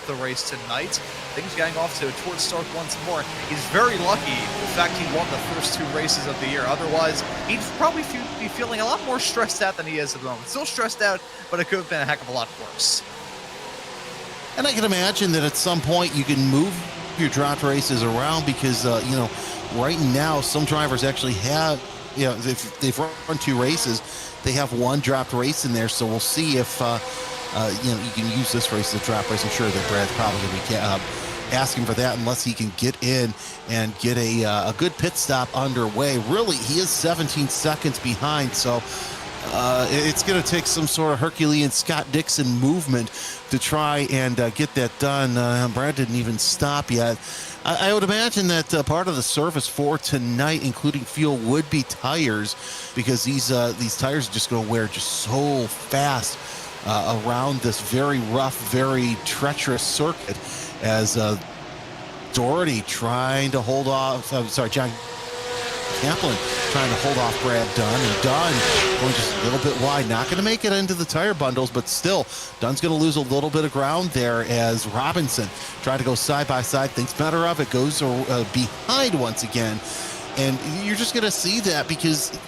the race tonight. Things getting off to a towards start once more. He's very lucky, in fact, he won the first two races of the year. Otherwise, he'd probably be feeling a lot more stressed out than he is at the moment. Still stressed out, but it could have been a heck of a lot worse. And I can imagine that at some point you can move your dropped races around because, you know, right now some drivers actually have, you know, if they've run two races, they have one dropped race in there. So we'll see if, you know, you can use this race as a drop race. I'm sure that Brad's probably going to be asking for that unless he can get in and get a good pit stop underway. Really, he is 17 seconds behind. So It's going to take some sort of Herculean Scott Dixon movement to try and get that done. Brad didn't even stop yet. I would imagine that part of the service for tonight, including fuel, would be tires, because these tires are just going to wear just so fast around this very rough, very treacherous circuit, as Doherty trying to hold off. John Kaplan trying to hold off Brad Dunn, and Dunn going just a little bit wide, not going to make it into the tire bundles, but still, Dunn's going to lose a little bit of ground there as Robinson trying to go side by side, thinks better of it, goes behind once again, and you're just going to see that because,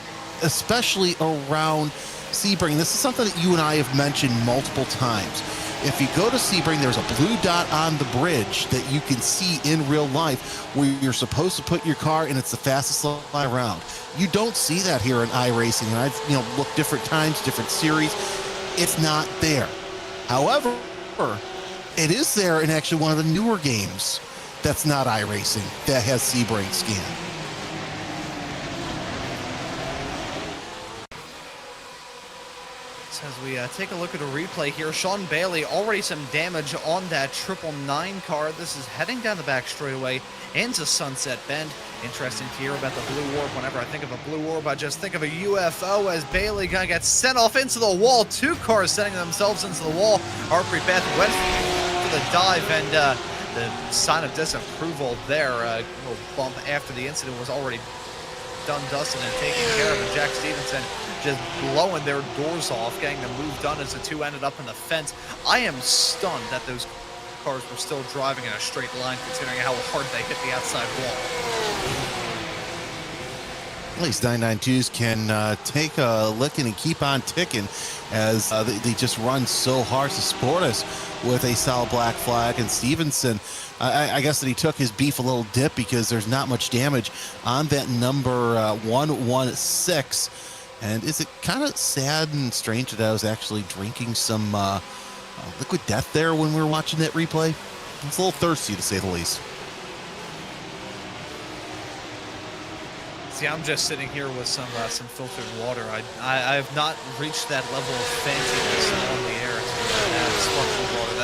especially around Sebring, this is something that you and I have mentioned multiple times. If you go to Sebring, there's a blue dot on the bridge that you can see in real life where you're supposed to put your car, and it's the fastest line around. You don't see that here in iRacing, and I've looked different times, different series. It's not there. However, it is there in actually one of the newer games that's not iRacing that has Sebring scan. As we take a look at a replay here, Sean Bailey, already some damage on that 999 car. This is heading down the back straightaway into Sunset Bend. Interesting to hear about the blue orb. Whenever I think of a blue orb, I just think of a UFO, as Bailey gonna get sent off into the wall. Two cars sending themselves into the wall. Harpreet Beth went for the dive, and the sign of disapproval there. A little bump after the incident was already done, dusted, and taken care of. And Jack Stevenson just blowing their doors off, getting the move done as the two ended up in the fence. I am stunned that those cars were still driving in a straight line, considering how hard they hit the outside wall. At least 992s can take a licking and keep on ticking, as they just run so hard to support us with a solid black flag. And Stevenson, I guess that he took his beef a little dip, because there's not much damage on that number 116. And is it kind of sad and strange that I was actually drinking some liquid death there when we were watching that replay? It's a little thirsty, to say the least. See, I'm just sitting here with some filtered water. I have not reached that level of fanciness on the air to add sparkling water.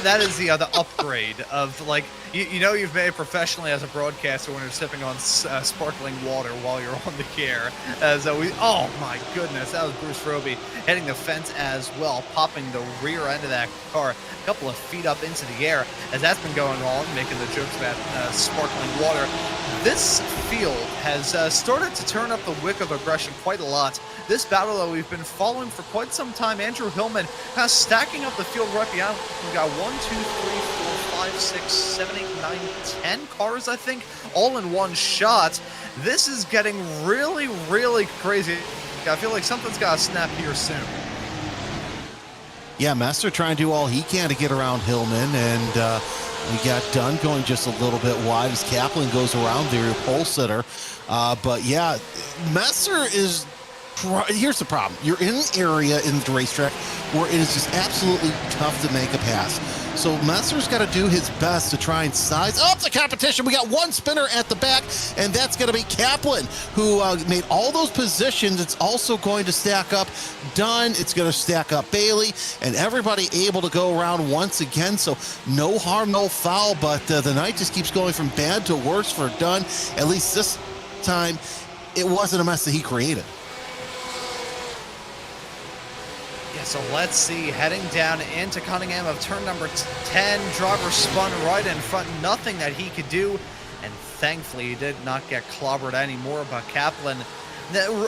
That is the upgrade of, like, you've made it professionally as a broadcaster when you're sipping on sparkling water while you're on the air. Oh my goodness, that was Bruce Roby hitting the fence as well, popping the rear end of that car a couple of feet up into the air, as that's been going on, making the jokes about sparkling water. This field has started to turn up the wick of aggression quite a lot. This battle, though, we've been following for quite some time. Andrew Hillman kind of stacking up the field right behind. We've got 1, 2, 3, 4, 5, 6, 7, 8, 9, 10 cars, I think, all in one shot. This is getting really, really crazy. I feel like something's got to snap here soon. Yeah, Messer trying to do all he can to get around Hillman, and we got Dunn going just a little bit wide as Kaplan goes around the pole sitter. But yeah, Messer is... Here's the problem. You're in an area in the racetrack where it is just absolutely tough to make a pass. So Messer's got to do his best to try and size up the competition. We got one spinner at the back, and that's going to be Kaplan, who made all those positions. It's also going to stack up Dunn. It's going to stack up Bailey, and everybody able to go around once again. So no harm, no foul, but the night just keeps going from bad to worse for Dunn. At least this time, it wasn't a mess that he created. So let's see, heading down into Cunningham of turn number 10, driver spun right in front, nothing that he could do, and thankfully he did not get clobbered anymore by Kaplan.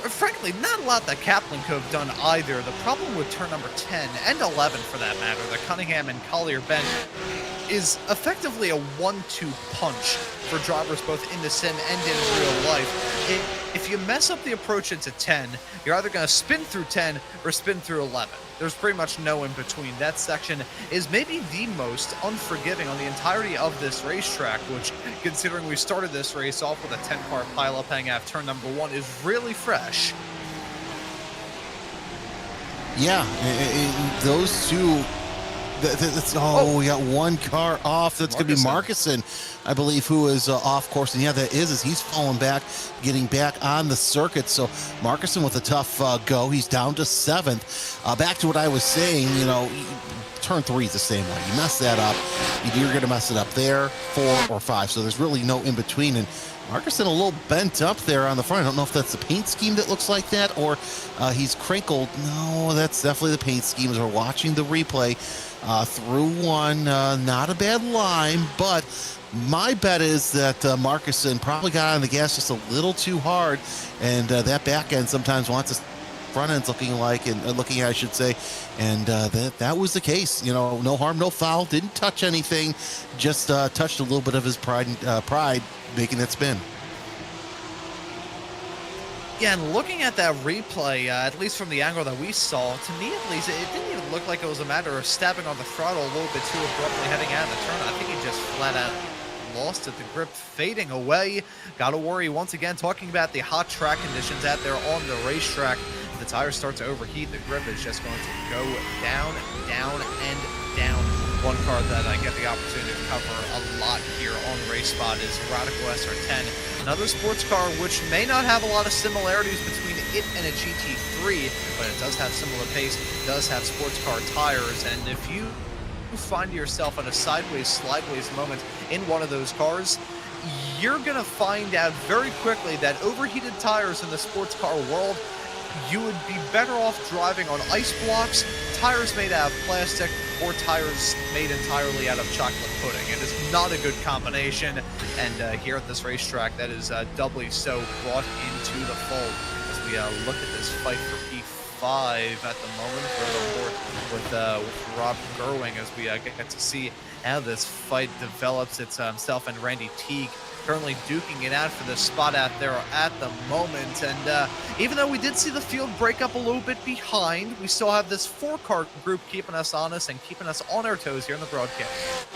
Frankly, not a lot that Kaplan could have done either. The problem with turn number 10, and 11 for that matter, the Cunningham and Collier Bend, is effectively a 1-2 punch for drivers both in the sim and in real life. If you mess up the approach into 10, you're either going to spin through 10 or spin through 11. There's pretty much no in between. That section is maybe the most unforgiving on the entirety of this racetrack, which, considering we started this race off with a 10-car pileup hanging out of turn number 1, is really fresh. Yeah, those two We got one car off. That's going to be Markuson, I believe, who is off course. And yeah, that is he's falling back, getting back on the circuit. So Markuson with a tough go. He's down to 7th. Back to what I was saying, turn 3 is the same way. You mess that up, you're going to mess it up there, 4 or 5. So there's really no in between. And Markuson a little bent up there on the front. I don't know if that's the paint scheme that looks like that or he's crinkled. No, that's definitely the paint scheme. As we're watching the replay through one, not a bad line, but my bet is that Markuson probably got on the gas just a little too hard, and that back end sometimes wants to front end's looking at, I should say, and that was the case. No harm, no foul. Didn't touch anything, just touched a little bit of his pride making that spin. Yeah, and looking at that replay, at least from the angle that we saw, to me at least, it didn't even look like it was a matter of stepping on the throttle a little bit too abruptly heading out of the turn. I think he just flat out lost it, the grip fading away. Gotta worry once again, talking about the hot track conditions out there on the racetrack. The tires start to overheat, the grip is just going to go down, down, and down. One car that I get the opportunity to cover a lot here on RaceSpot is Radical SR10, another sports car which may not have a lot of similarities between it and a GT3, but it does have similar pace, does have sports car tires, and if you find yourself at a sideways, slideways moment in one of those cars, you're going to find out very quickly that overheated tires in the sports car world, you would be better off driving on ice blocks, tires made out of plastic, or tires made entirely out of chocolate pudding. It is not a good combination, and here at this racetrack, that is doubly so brought into the fold as we look at this fight for P5 at the moment. We're on board with Rob Gerwing as we get to see how this fight develops. It's himself and Randy Teague currently duking it out for the spot out there at the moment. And even though we did see the field break up a little bit behind, we still have this 4-car group keeping us honest and keeping us on our toes here in the broadcast.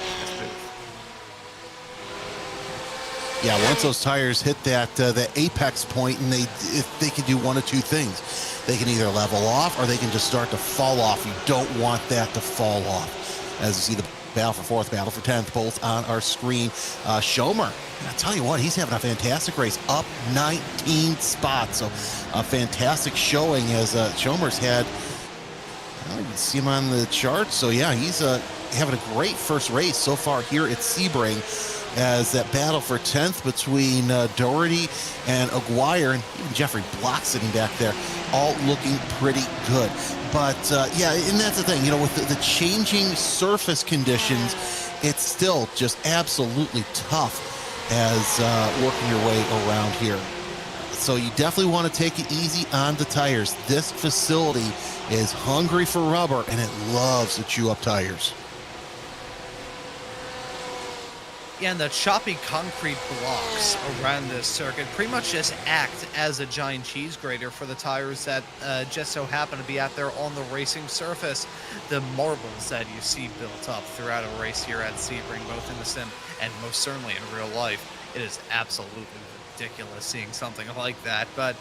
Yeah, once those tires hit that apex point, and they can do one of two things. They can either level off or they can just start to fall off. You don't want that to fall off. As you see the battle for 4th, battle for 10th, both on our screen. Schomer, I tell you what, he's having a fantastic race, up 19 spots. So a fantastic showing as Schomer's had, you can see him on the chart. So yeah, he's having a great first race so far here at Sebring, as that battle for 10th between Doherty and Aguirre, and even Jeffrey Block sitting back there, all looking pretty good. But yeah, and that's the thing, with the changing surface conditions, it's still just absolutely tough as working your way around here. So you definitely want to take it easy on the tires. This facility is hungry for rubber, and it loves to chew up tires. Yeah, and the choppy concrete blocks around this circuit pretty much just act as a giant cheese grater for the tires that just so happen to be out there on the racing surface. The marbles that you see built up throughout a race here at Sebring, both in the sim and most certainly in real life, it is absolutely ridiculous seeing something like that. But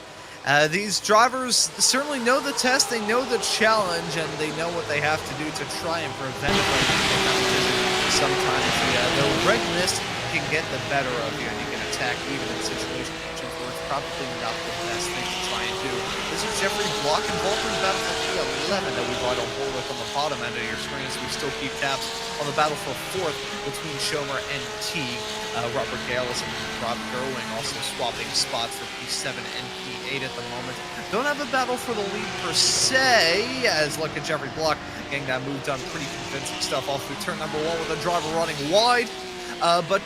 these drivers certainly know the test, they know the challenge, and they know what they have to do to try and prevent it. Sometimes the red mist can get the better of you, and you can attack even in situations where it's probably not the best thing to try and do. This is Jeffrey Block involved in the battle for P11 that we brought on board with on the bottom end of your screen, so we still keep tabs on the battle for 4th between Schomer and Teague. Robert Gales and Rob Gerwing also swapping spots for P7 and P8 at the moment. Don't have a battle for the lead per se, as look at Jeffrey Block getting that move done. Pretty convincing stuff off through turn number 1 with a driver running wide. But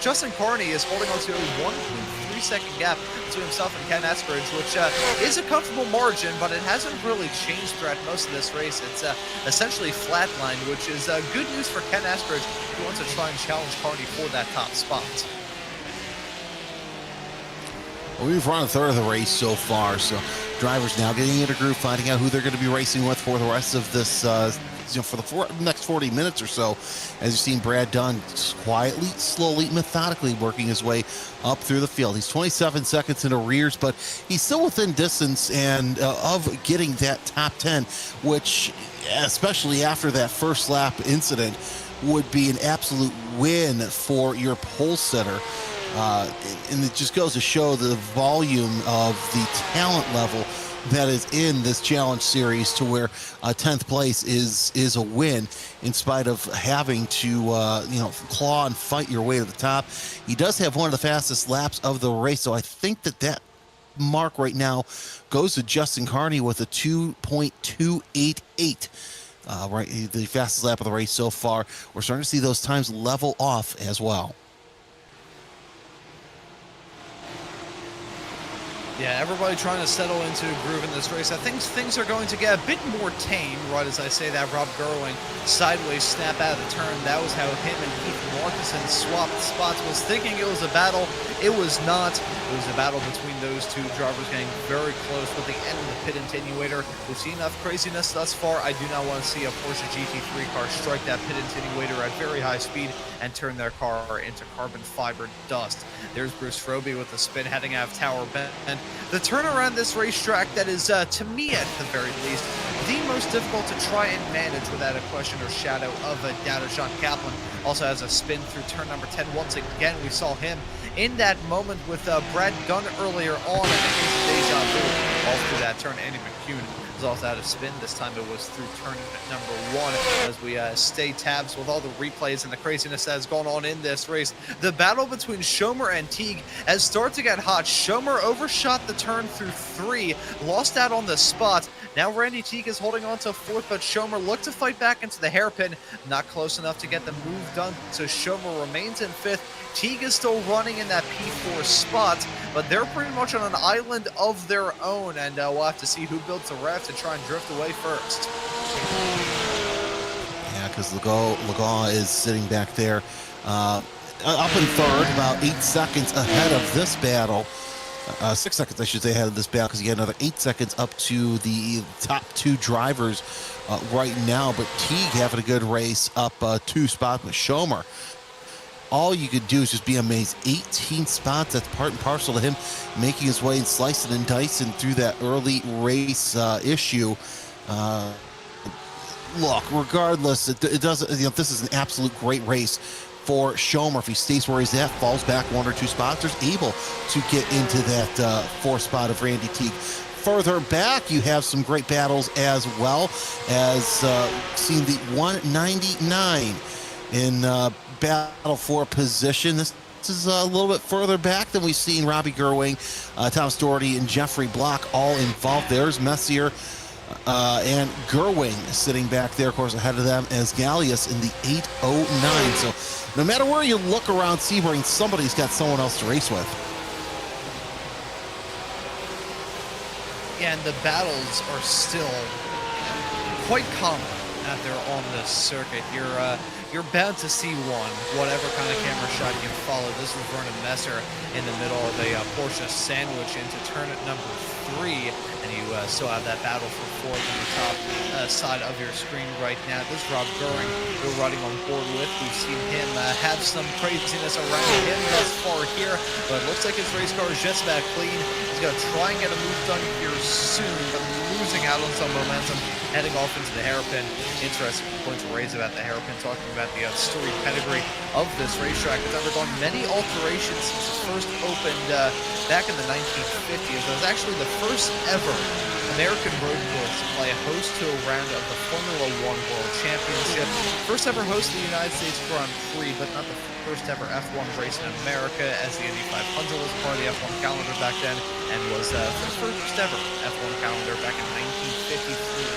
Justin Carney is holding on to a 1.3-second gap between himself and Ken Eskridge, which is a comfortable margin, but it hasn't really changed throughout most of this race. It's essentially flatline, which is good news for Ken Eskridge, who wants to try and challenge Carney for that top spot. Well, we've run a third of the race so far, so drivers now getting into a groove, finding out who they're going to be racing with for the rest of this for the next 40 minutes or so, as you've seen Brad Dunn quietly, slowly, methodically working his way up through the field. He's 27 seconds in arrears, but he's still within distance and of getting that top 10, which, especially after that first lap incident, would be an absolute win for your pole sitter. And it just goes to show the volume of the talent level that is in this challenge series, to where 10th place is a win in spite of having to claw and fight your way to the top. He does have one of the fastest laps of the race, so I think that mark right now goes to Justin Carney with a 2.288. Right, the fastest lap of the race so far. We're starting to see those times level off as well. Yeah, everybody trying to settle into a groove in this race. I think things are going to get a bit more tame, right as I say that. Rob Gerwing sideways snap out of the turn. That was how him and Keith Markison swapped spots. Was thinking it was a battle. It was not. It was a battle between those two drivers getting very close with the end of the pit attenuator. We've seen enough craziness thus far. I do not want to see a Porsche GT3 car strike that pit attenuator at very high speed and turn their car into carbon fiber dust. There's Bruce Roby with the spin heading out of Tower Bend. The turnaround this racetrack that is, to me at the very least, the most difficult to try and manage without a question or shadow of a doubt. Sean Kaplan also has a spin through turn number 10. Once again, we saw him in that moment with Brad Dunn earlier on, and it was deja vu all through that turn. Andy McCune was also out of spin. This time it was through turn number 1, as we stay tabs with all the replays and the craziness that has gone on in this race. The battle between Schomer and Teague has started to get hot. Schomer overshot the turn through 3, lost out on the spot. Now Randy Teague is holding on to 4th, but Schomer looked to fight back into the hairpin. Not close enough to get the move done, so Schomer remains in 5th. Teague is still running in that P4 spot, but they're pretty much on an island of their own, and we'll have to see who builds the raft to try and drift away first. Yeah, because Legault is sitting back there up in 3rd, about 8 seconds ahead of this battle. 6 seconds, I should say, ahead of this battle, because he had another 8 seconds up to the top 2 drivers right now. But Teague having a good race up 2 spots with Schomer. All you could do is just be amazed. 18 spots, that's part and parcel to him making his way and slicing and dicing through that early race issue. Look, regardless, it doesn't. This is an absolute great race for Schomer. If he stays where he's at, falls back 1 or 2 spots, there's able to get into that 4th spot of Randy Teague. Further back, you have some great battles as well, as seen the 199 in battle for position. This is a little bit further back than we've seen Robbie Gerwing, Thomas Doherty, and Jeffrey Block all involved. There's Messier and Gerwing sitting back there, of course, ahead of them as Gallius in the 809. So no matter where you look around Sebring, somebody's got someone else to race with. Yeah, and the battles are still quite common out there on this circuit. You're bound to see one, whatever kind of camera shot you can follow. This is Vernon Messer in the middle of a Porsche sandwich into turn number 3, and you still have that battle for 4th on the top side of your screen right now. This is Rob Goering we're riding on board with. We've seen him have some craziness around him thus far here, but it looks like his race car is just about clean. He's going to try and get a move done here soon, but losing out on some momentum, heading off into the hairpin. Interesting point to raise about the hairpin, talking about the storied pedigree of this racetrack. It's undergone many alterations since it first opened back in the 1950s. It was actually the first ever American road course to play host to a round of the Formula One World Championship. First ever host of the United States Grand Prix, but not the first ever F1 race in America, as the Indy 500 was part of the F1 calendar back then, and was the first ever F1 calendar back in 1953 to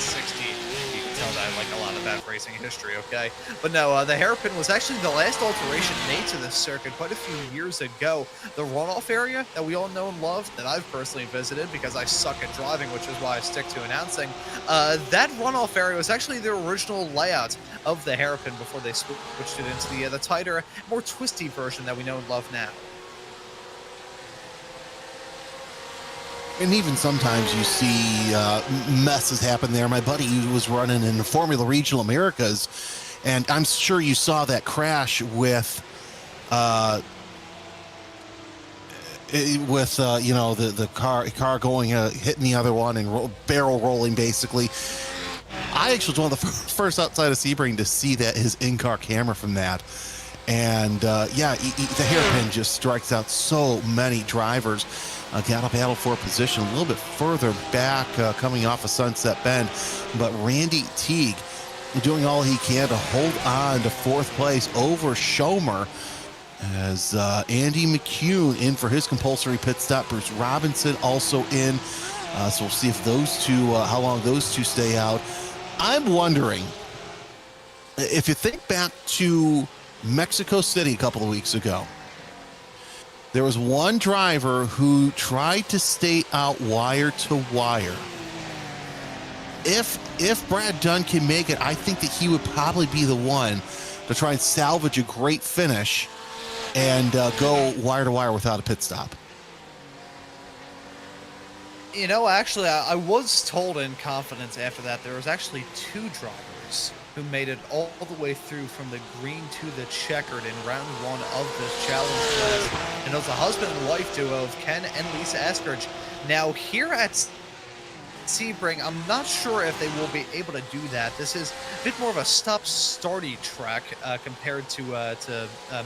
1960. You can tell that I like a lot of that racing history, okay? But no, the hairpin was actually the last alteration made to this circuit quite a few years ago. The runoff area that we all know and love, that I've personally visited because I suck at driving, which is why I stick to announcing, that runoff area was actually the original layout of the hairpin before they switched it into the tighter, more twisty version that we know and love now. And even sometimes you see messes happen there. My buddy was running in the Formula Regional Americas, and I'm sure you saw that crash with the car going hitting the other one and barrel rolling basically. I actually was one of the first outside of Sebring to see his in-car camera from that. And the hairpin just strikes out so many drivers. Got to battle for a position a little bit further back coming off of Sunset Bend. But Randy Teague doing all he can to hold on to fourth place over Schomer, as Andy McCune in for his compulsory pit stop. Bruce Robinson also in. So we'll see if those two, how long those two stay out. I'm wondering, if you think back to Mexico City a couple of weeks ago, there was one driver who tried to stay out wire to wire. If Brad Dunn can make it, I think that he would probably be the one to try and salvage a great finish and go wire to wire without a pit stop. You know, actually, I was told in confidence after that there was actually two drivers who made it all the way through from the green to the checkered in round one of this challenge class. And it was a husband and wife duo of Ken and Lisa Eskridge. Now, here at Sebring, I'm not sure if they will be able to do that. This is a bit more of a stop-starty track compared to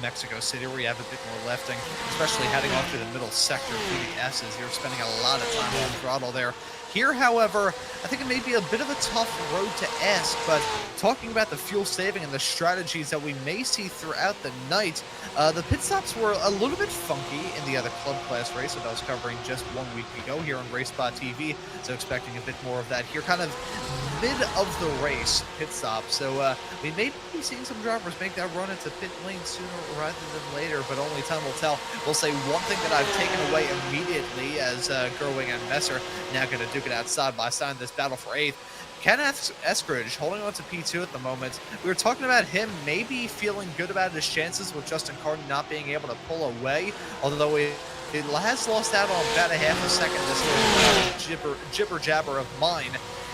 Mexico City, where you have a bit more lifting, especially heading off to the middle sector through the S's. You're spending a lot of time on throttle there. Here, however, I think it may be a bit of a tough road to ask, but talking about the fuel saving and the strategies that we may see throughout the night, the pit stops were a little bit funky in the other club class race that I was covering just 1 week ago here on RaceSpotTV, so expecting a bit more of that here, kind of mid of the race pit stop. So we may be seeing some drivers make that run into pit lane sooner rather than later, but only time will tell. We'll say one thing that I've taken away immediately as Gerwig and Messer now going to duke it out side by side in this battle for 8th. Ken Eskridge holding on to P2 at the moment. We were talking about him maybe feeling good about his chances with Justin Carden not being able to pull away, although it has lost out on about a half a second this little jibber jabber of mine.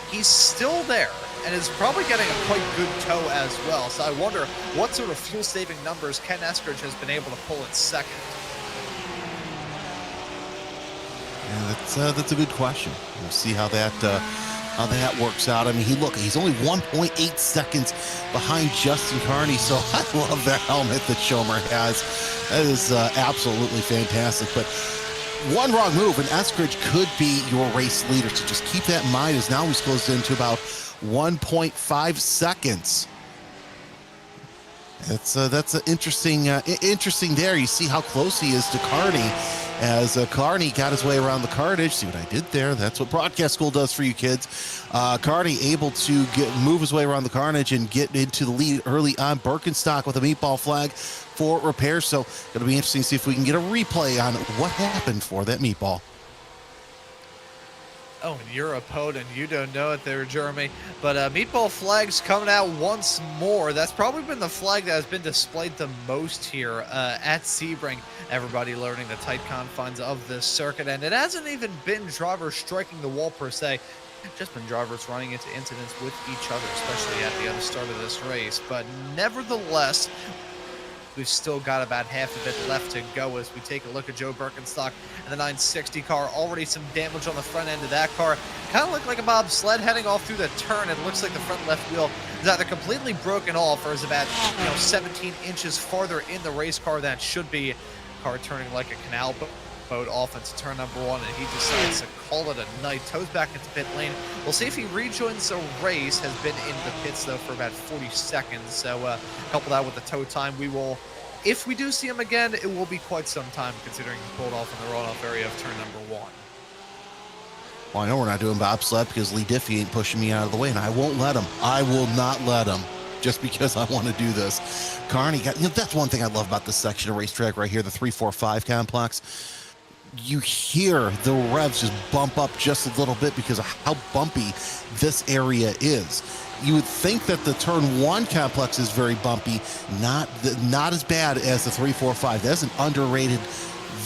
He's still there and is probably getting a quite good tow as well. So I wonder what sort of fuel saving numbers Ken Eskridge has been able to pull in second. Yeah, that's a good question. We'll see how that works out. I mean, he's only 1.8 seconds behind Justin Carney, so I love that helmet that Schomer has. That is absolutely fantastic. But one wrong move, and Eskridge could be your race leader. So just keep that in mind, as now he's closed into about 1.5 seconds. That's interesting there. You see how close he is to Carney, as Carney got his way around the carnage. See what I did there? That's what broadcast school does for you kids. Carney able to move his way around the carnage and get into the lead early on. Birkenstock with a meatball flag for repairs. So going to be interesting to see if we can get a replay on what happened for that meatball. Oh, and you're a poet and you don't know it there, Jeremy. But meatball flag's coming out once more. That's probably been the flag that has been displayed the most here at Sebring. Everybody learning the tight confines of this circuit. And it hasn't even been drivers striking the wall per se. Just been drivers running into incidents with each other, especially at the start of this race. But nevertheless, we've still got about half of it left to go as we take a look at Joe Birkenstock and the 960 car. Already some damage on the front end of that car. Kind of looked like a bobsled heading off through the turn. It looks like the front left wheel is either completely broken off or is about 17 inches farther in the race car than it should be. Car turning like a canal boat off into turn number 1, and he decides to call it a night. Toes back into pit lane. We'll see if he rejoins the race. Has been in the pits though for about 40 seconds. So couple that with the tow time, we will, if we do see him again, it will be quite some time considering he pulled off in the runoff area of turn number 1. Well, I know we're not doing bobsled because Lee Diffie ain't pushing me out of the way, and I won't let him. I will not let him, just because I want to do this. Carney got, that's one thing I love about this section of racetrack right here, the 345 complex. You hear the revs just bump up just a little bit because of how bumpy this area is. You would think that the turn 1 complex is very bumpy, not as bad as the 345. That's an underrated,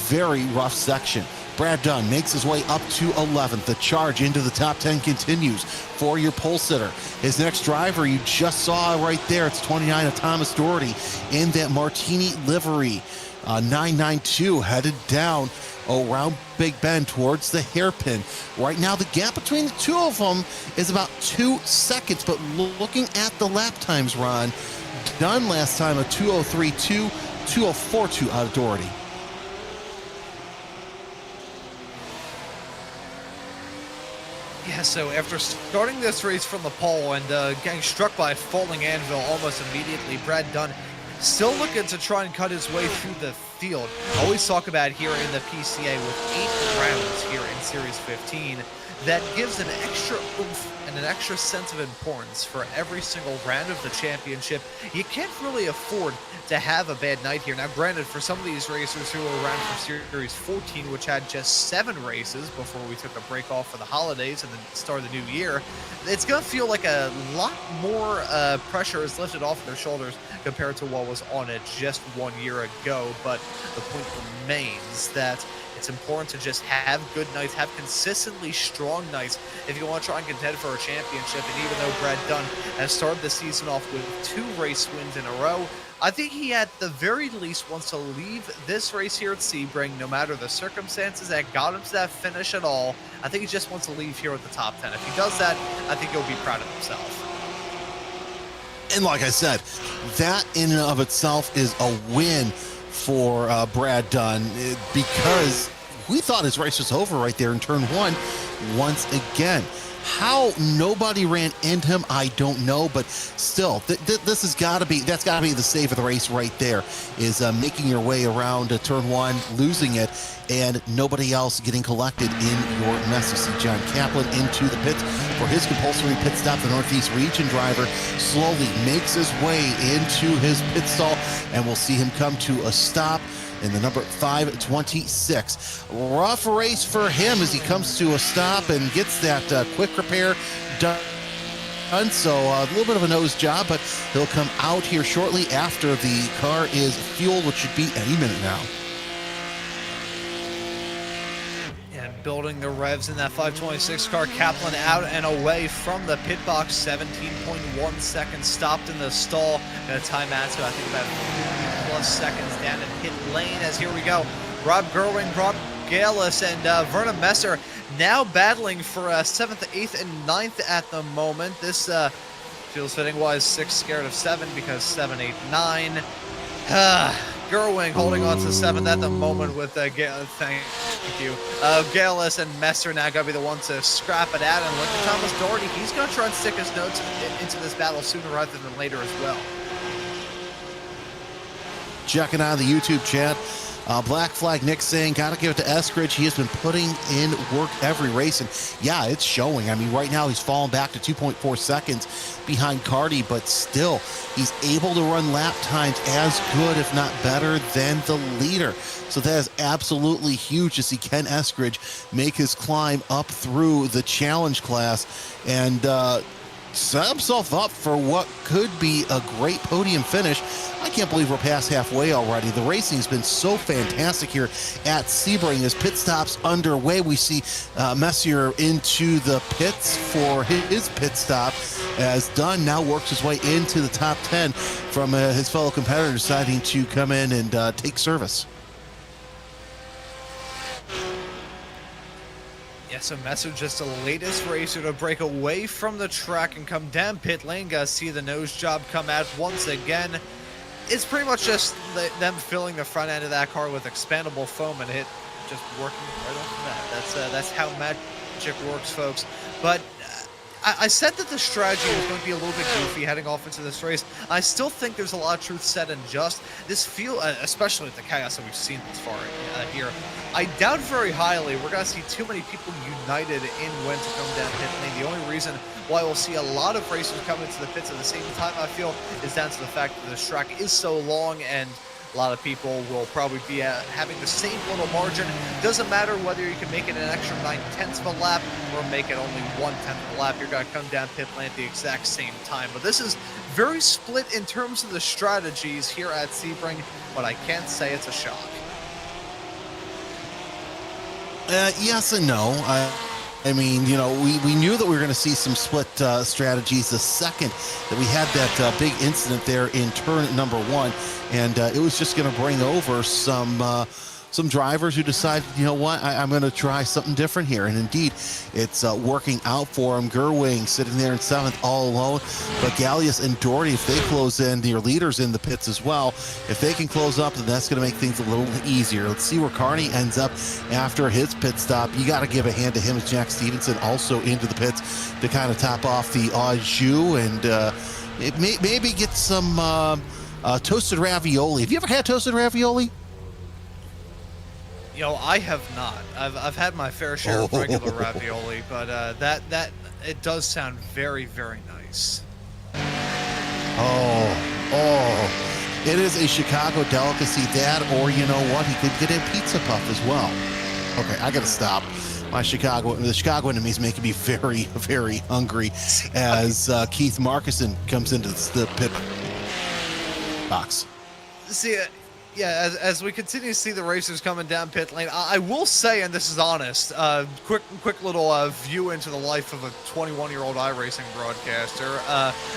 very rough section. Brad Dunn makes his way up to 11th. The charge into the top 10 continues for your pole sitter. His next driver you just saw right there, it's 29 of Thomas Doherty in that Martini livery. 992 headed down around Big Bend towards the hairpin. Right now, the gap between the two of them is about 2 seconds, but looking at the lap times, Ron, Dunn last time a 2:03.2, 2:04.2 out of Doherty. Yeah, so after starting this race from the pole and getting struck by a falling anvil almost immediately, Brad Dunn still looking to try and cut his way through the field. Always talk about here in the PCA with 8 rounds here in Series 15, that gives an extra oomph and an extra sense of importance for every single round of the championship. You can't really afford to have a bad night here. Now, granted, for some of these racers who were around for Series 14, which had just 7 races before we took a break off for the holidays and the start of the new year, it's going to feel like a lot more pressure is lifted off their shoulders compared to what was on it just 1 year ago. But the point remains that it's important to just have good nights, have consistently strong nights if you want to try and contend for a championship. And even though Brad Dunn has started the season off with 2 race wins in a row, I think he at the very least wants to leave this race here at Sebring, no matter the circumstances that got him to that finish at all. I think he just wants to leave here at the top 10. If he does that, I think he'll be proud of himself. And like I said, that in and of itself is a win for Brad Dunn, because we thought his race was over right there in turn 1 once again. How nobody ran into him, I don't know, but still, this has got to be, that's got to be the save of the race right there, is making your way around turn 1, losing it, and nobody else getting collected in your mess. You see John Kaplan into the pits for his compulsory pit stop. The Northeast Region driver slowly makes his way into his pit stall, and we'll see him come to a stop in the number 526. Rough race for him as he comes to a stop and gets that quick repair done. So a little bit of a nose job, but he'll come out here shortly after the car is fueled, which should be any minute now. And building the revs in that 526 car, Kaplan out and away from the pit box, 17.1 seconds stopped in the stall. Gonna time out to I think about 50+ seconds down in pit lane. As here we go, Rob Gerwing, Rob Galis, and Verna Messer now battling for 7th, 8th, and 9th at the moment. This feels fitting. Was 6 scared of 7 because 7, 8, 9. Gerwing holding on to 7th at the moment with thank you. Galis and Messer now going to be the ones to scrap it out. And look at Thomas Doherty. He's going to try and stick his notes into this battle sooner rather than later as well. Checking out the YouTube chat. Black Flag Nick saying, gotta give it to Eskridge. He has been putting in work every race, and yeah, it's showing. I mean, right now he's fallen back to 2.4 seconds behind Carty, but still, he's able to run lap times as good, if not better, than the leader. So that is absolutely huge to see Ken Eskridge make his climb up through the challenge class and set himself up for what could be a great podium finish. I can't believe we're past halfway already. The racing has been so fantastic here at Sebring. As pit stops underway, we see Messier into the pits for his pit stop, as Dunn now works his way into the top 10 from his fellow competitor deciding to come in and take service. Yeah, so Messer just the latest racer to break away from the track and come down pit lane. Guys, see the nose job come out once again. It's pretty much just them filling the front end of that car with expandable foam and it just working right off the bat. That's how magic works, folks. But I said that the strategy was going to be a little bit goofy heading off into this race. I still think there's a lot of truth said in just this feel, especially with the chaos that we've seen this far here. I doubt very highly we're going to see too many people united in when to come down pit lane. The only reason why we'll see a lot of racers come into the pits at the same time, I feel, is down to the fact that this track is so long and a lot of people will probably be having the same little margin. Doesn't matter whether you can make it an extra 9/10 of a lap or make it only 1/10 of a lap. You're going to come down pit lane at the exact same time. But this is very split in terms of the strategies here at Sebring, but I can't say it's a shock. Yes and no. I mean, you know, we knew that we were going to see some split strategies the second that we had that big incident there in turn number 1, and it was just going to bring over some drivers who decided, you know what, I'm going to try something different here. And indeed, it's working out for him. Gerwing sitting there in 7th all alone. But Gallius and Doherty, if they close in, your leaders in the pits as well, if they can close up, then that's going to make things a little easier. Let's see where Carney ends up after his pit stop. You got to give a hand to him as Jack Stevenson also into the pits to kind of top off the au jus and maybe get some toasted ravioli. Have you ever had toasted ravioli? You know, I have not. I've had my fair share of regular ravioli, but that it does sound very, very nice. Oh, it is a Chicago delicacy. That, or you know what, he could get a pizza puff as well. Okay, I gotta stop. The Chicago enemy is making me very, very hungry as Keith Markison comes into the pit box. See, yeah, as we continue to see the racers coming down pit lane, I will say, and this is honest, quick little view into the life of a 21-year-old iRacing broadcaster.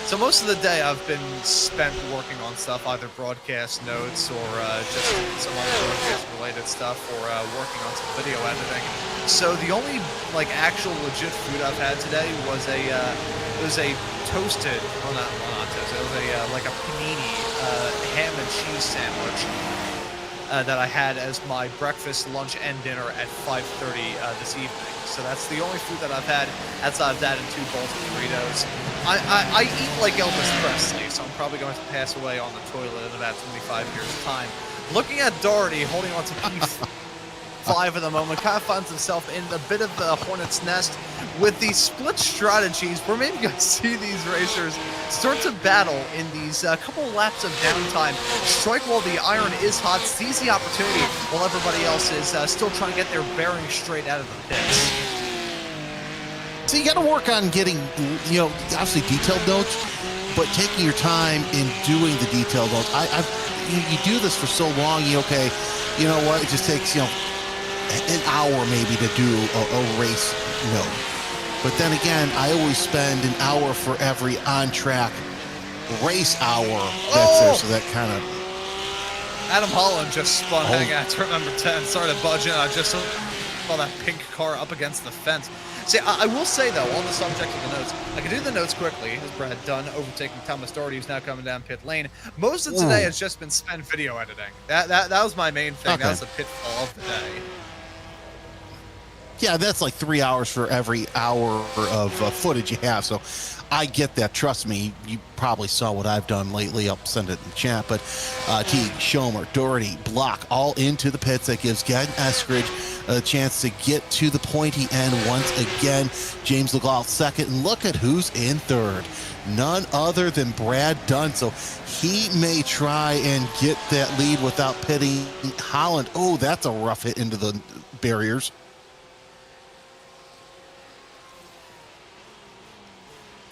So most of the day I've been spent working on stuff, either broadcast notes or just some other broadcast-related stuff, or working on some video editing. So the only actual legit food I've had today was a toasted, well not toasted, it was like a panini ham and cheese sandwich that I had as my breakfast, lunch, and dinner at 5:30 this evening. So that's the only food that I've had outside of that and 2 bowls of Doritos. I eat like Elvis Presley, so I'm probably going to pass away on the toilet in about 25 years' time. Looking at Doherty holding on to P5 at the moment, kind of finds himself in a bit of the hornet's nest with these split strategies. We're maybe going to see these racers start to battle in these couple laps of downtime. Strike while the iron is hot, seize the opportunity while everybody else is still trying to get their bearings straight out of the pits. So you got to work on getting, you know, obviously detailed notes, but taking your time in doing the detailed notes. You do this for so long, okay, you know what, it just takes, you know, an hour maybe to do a race note. But then again, I always spend an hour for every on-track race hour that's there, so that kind of... Adam Holland just spun heading out turn number 10, started budging. I just saw that pink car up against the fence. See, I will say, though, on the subject of the notes, I can do the notes quickly, as Brad Dunn overtaking Thomas Doherty, who's now coming down pit lane. Most of today has just been spent video editing. That was my main thing. Okay. That was the pitfall of the day. Yeah, that's like 3 hours for every hour of footage you have. So I get that. Trust me, you probably saw what I've done lately. I'll send it in the chat. But Teague, Schomer, Doherty, Block, all into the pits. That gives Gavin Eskridge a chance to get to the pointy end once again. James LeGault second. And look at who's in third. None other than Brad Dunn. So he may try and get that lead without pitting Holland. Oh, that's a rough hit into the barriers.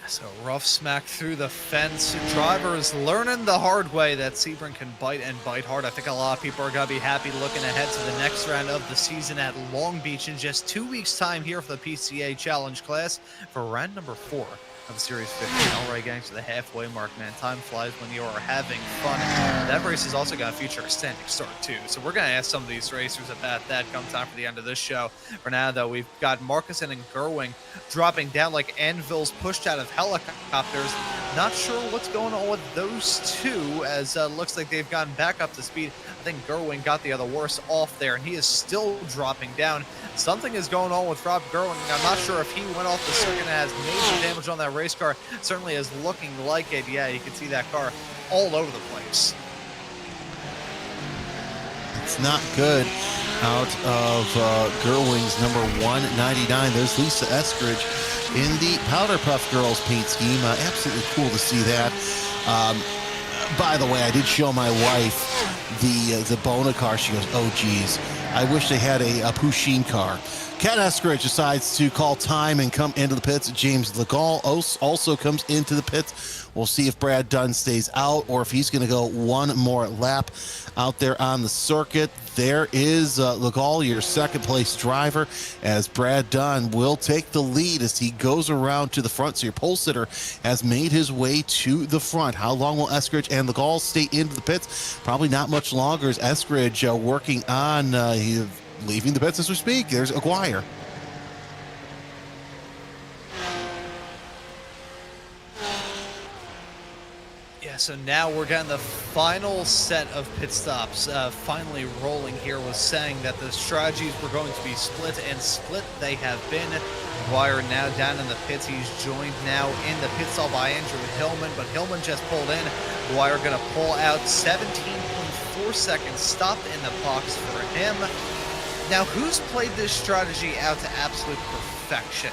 So rough smack through the fence. Driver is learning the hard way that Sebring can bite and bite hard. I think a lot of people are going to be happy looking ahead to the next round of the season at Long Beach in just 2 weeks' time here for the PCA Challenge class for round number 4 of the Series 15. Already getting to the halfway mark, man. Time flies when you are having fun. That race is also going to feature a standing start, too. So we're going to ask some of these racers about that come time for the end of this show. For now, though, we've got Markison and Gerwing dropping down like anvils pushed out of helicopters. Not sure what's going on with those two, as looks like they've gotten back up to speed. I think Gerwing got the other worse off there, and he is still dropping down. Something is going on with Rob Gerwing. I'm not sure if he went off the circuit and has major damage on that race car. Certainly is looking like it. Yeah, you can see that car all over the place. It's not good out of Gerwing's number 199. There's Lisa Eskridge in the Powder Puff Girls paint scheme. Absolutely cool to see that. By the way, I did show my wife the Bona car. She goes, oh, geez. I wish they had a Pusheen car. Ken Eskridge decides to call time and come into the pits. James Legal also comes into the pits. We'll see if Brad Dunn stays out or if he's going to go one more lap out there on the circuit. There is Legal, your second place driver, as Brad Dunn will take the lead as he goes around to the front. So your pole sitter has made his way to the front. How long will Eskridge and Legal stay into the pits? Probably not much longer as Eskridge working on leaving the pits as we speak. There's Aguirre. Yeah, so now we're getting the final set of pit stops finally rolling here, was saying that the strategies were going to be split, and split they have been. Aguirre now down in the pits. He's joined now in the pit stall by Andrew Hillman, but Hillman just pulled in. Aguirre going to pull out 17.4 seconds, stopped in the box for him. Now, who's played this strategy out to absolute perfection?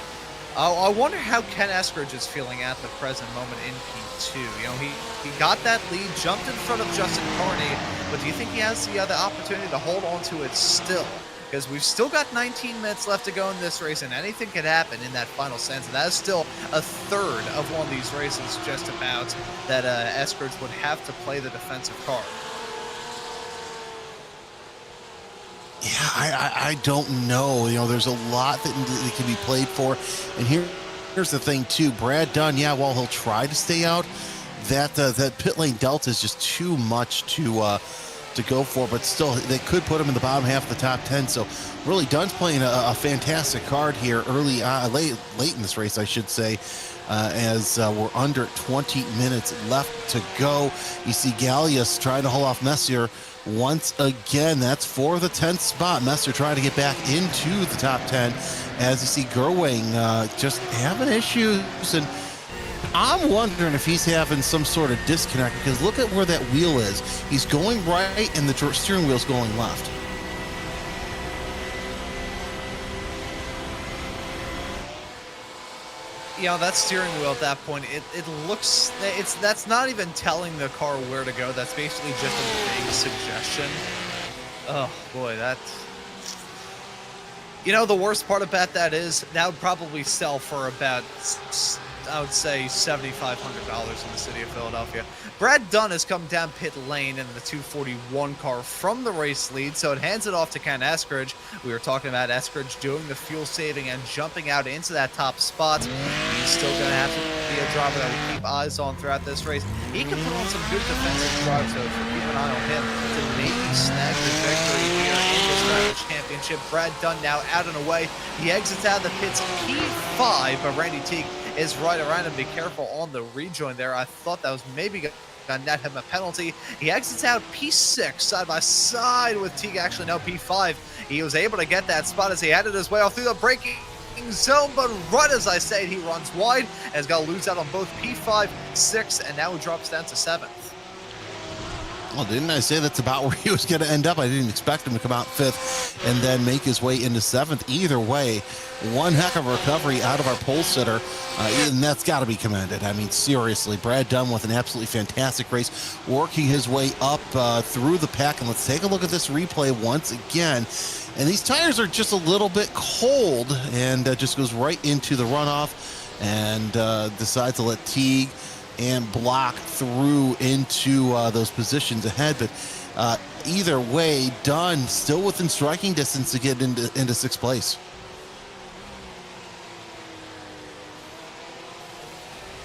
I wonder how Ken Eskridge is feeling at the present moment in P2. You know, he got that lead, jumped in front of Justin Carney, but do you think he has the opportunity to hold on to it still? Because we've still got 19 minutes left to go in this race, and anything could happen in that final sense. And that is still a third of one of these races just about that Eskridge would have to play the defensive card. Yeah, I don't know. You know, there's a lot that can be played for. And here's the thing, too. Brad Dunn, yeah, while he'll try to stay out, that pit lane delta is just too much to go for. But still, they could put him in the bottom half of the top 10. So really, Dunn's playing a fantastic card here late in this race, I should say. As we're under 20 minutes left to go. You see Gallius trying to hold off Messier once again. That's for the 10th spot. Messier trying to get back into the top 10 as you see Gerwing just having issues. And I'm wondering if he's having some sort of disconnect, because look at where that wheel is. He's going right and the steering wheel's going left. You know, that steering wheel at that point, it looks, that's not even telling the car where to go. That's basically just a big suggestion. Oh boy, you know, the worst part about that is that would probably sell for about, I would say, $7,500 in the city of Philadelphia. Brad Dunn has come down pit lane in the 241 car from the race lead, so it hands it off to Ken Eskridge. We were talking about Eskridge doing the fuel saving and jumping out into that top spot. He's still going to have to be a driver that we keep eyes on throughout this race. He can put on some good defensive drives, so keep an eye on him to maybe snag the victory here in this Drivers' Championship. Brad Dunn now out and away. He exits out of the pits P5, but Randy Teague is right around him. Be careful on the rejoin there. I thought that was maybe going to net him a penalty. He exits out P6 side by side with Teague. Actually, no, P5. He was able to get that spot as he headed his way off through the braking zone, but right as I say, he runs wide and has got to lose out on both P5, 6, and now he drops down to 7th. Well, didn't I say that's about where he was going to end up? I didn't expect him to come out 5th and then make his way into 7th. Either way, one heck of a recovery out of our pole sitter, and that's got to be commended. I mean, seriously, Brad Dunn with an absolutely fantastic race, working his way up through the pack. And let's take a look at this replay once again. And these tires are just a little bit cold, and just goes right into the runoff and decides to let Teague and block through into those positions ahead. But either way, Dunn still within striking distance to get into 6th place.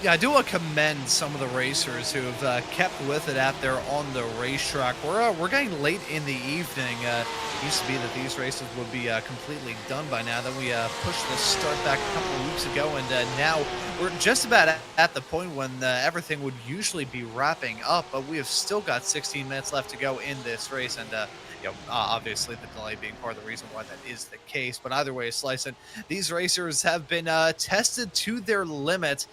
Yeah, I do want to commend some of the racers who have kept with it out there on the racetrack. We're getting late in the evening. It used to be that these races would be completely done by now. Then we pushed the start back a couple of weeks ago, and now we're just about at the point when everything would usually be wrapping up, but we have still got 16 minutes left to go in this race, and you know, obviously the delay being part of the reason why that is the case. But either way, slicing, these racers have been tested to their limit.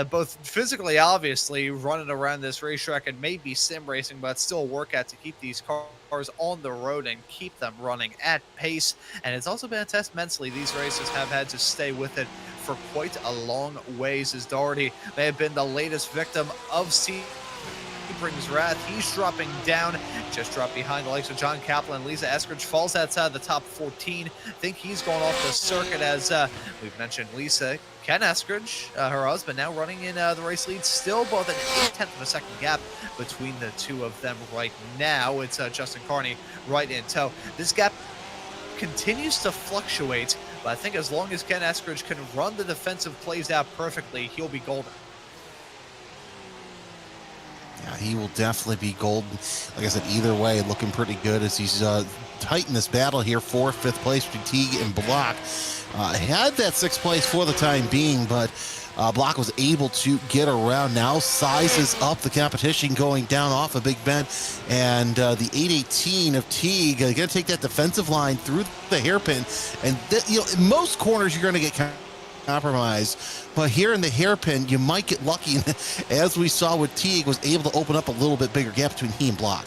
Both physically, obviously, running around this racetrack and maybe sim racing, but still a workout to keep these cars on the road and keep them running at pace. And it's also been a test mentally. These racers have had to stay with it for quite a long ways, as Doherty may have been the latest victim of Sebring's Wrath. He's dropping down, just dropped behind the likes of John Kaplan. Lisa Eskridge falls outside the top 14. I think he's going off the circuit as we've mentioned Lisa. Ken Eskridge, her husband, now running in the race lead, still both an 0.8 of a second gap between the two of them right now. It's Justin Carney right in tow. This gap continues to fluctuate, but I think as long as Ken Eskridge can run the defensive plays out perfectly, he'll be golden. Yeah, he will definitely be golden. Like I said, either way, looking pretty good as he's tight in this battle here for 5th place between Teague and Block. Had that 6th place for the time being, but Block was able to get around. Now sizes up the competition going down off a Big Bend, and the 818 of Teague going to take that defensive line through the hairpin. And in most corners you're going to get compromised, but here in the hairpin you might get lucky. As we saw with Teague, was able to open up a little bit bigger gap between he and Block.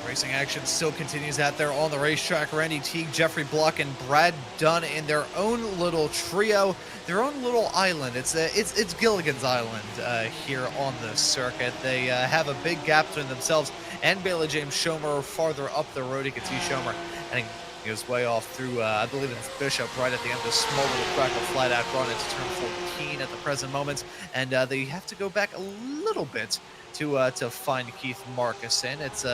Racing action still continues out there on the racetrack. Randy Teague, Jeffrey Block, and Brad Dunn in their own little trio, their own little island. It's Gilligan's Island here on the circuit. They have a big gap between themselves and Bailey James Schomer farther up the road. You can see Schomer heading his way off through, I believe it's Bishop, right at the end of this small little crack of flat out run into turn 14 at the present moment. And they have to go back a little bit to find Keith Marcuson. It's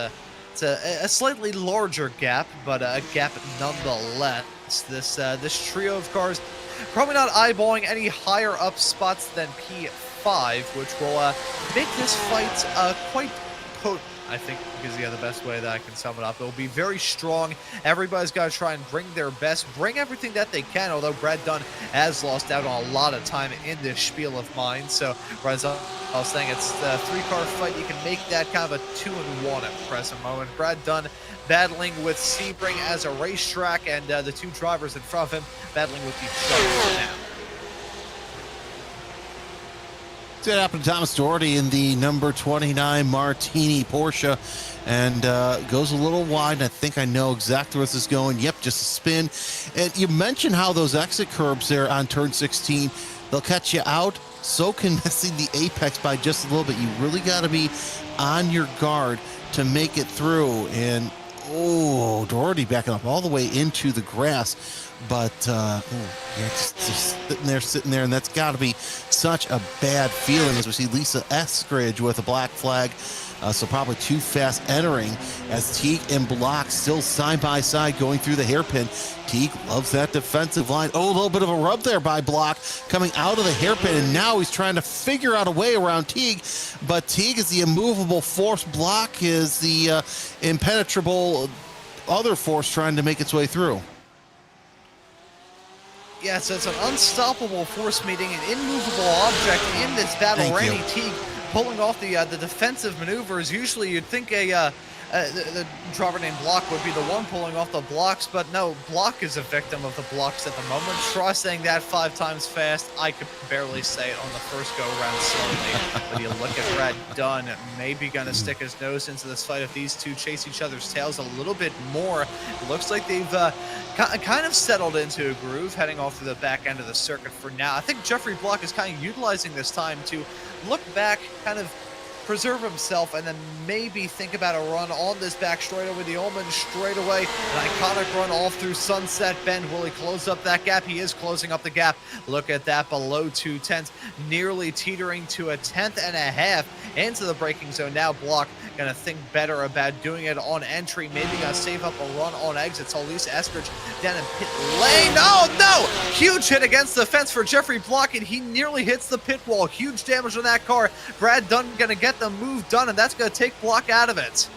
a slightly larger gap, but a gap nonetheless. This trio of cars probably not eyeballing any higher up spots than P5, which will make this fight quite potent, I think, is the best way that I can sum it up. It'll be very strong. Everybody's got to try and bring their best, bring everything that they can, although Brad Dunn has lost out on a lot of time in this spiel of mine. So, as I was saying, it's a 3-car fight. You can make that kind of a 2-1 at the present moment. Brad Dunn battling with Sebring as a racetrack, and the 2 drivers in front of him battling with each other now. That happened to Thomas Doherty in the number 29 Martini Porsche, and goes a little wide. I think I know exactly where this is going. Yep, just a spin. And you mentioned how those exit curbs there on turn 16, they'll catch you out. So can missing the apex by just a little bit. You really got to be on your guard to make it through. And oh, Doherty backing up all the way into the grass. But yeah, just sitting there, and that's got to be such a bad feeling as we see Lisa Eskridge with a black flag. So probably too fast entering as Teague and Block still side by side going through the hairpin. Teague loves that defensive line. Oh, a little bit of a rub there by Block coming out of the hairpin, and now he's trying to figure out a way around Teague. But Teague is the immovable force. Block is the impenetrable other force trying to make its way through. Yeah, so it's an unstoppable force meeting an immovable object in this battle. Randy Teague pulling off the defensive maneuvers. Usually you'd think the driver named Block would be the one pulling off the blocks, but no, Block is a victim of the blocks at the moment. Try saying that 5 times fast. I could barely say it on the first go-around slowly. But you look at Brad Dunn, maybe going to stick his nose into this fight if these two chase each other's tails a little bit more. It looks like they've kind of settled into a groove, heading off to the back end of the circuit for now. I think Jeffrey Block is kind of utilizing this time to look back, kind of preserve himself, and then maybe think about a run on this back straightaway, the Ullman straightaway, an iconic run all through Sunset Bend. Will he close up that gap? He is closing up the gap. Look at that, below 2/10, nearly teetering to a 1/10.5 into the braking zone. Now Block gonna think better about doing it on entry, maybe gonna save up a run on exit. So Lisa Eskridge down in pit lane. Oh no! Huge hit against the fence for Jeffrey Block, and he nearly hits the pit wall. Huge damage on that car. Brad Dunn gonna get the move done, and that's gonna take Block out of it.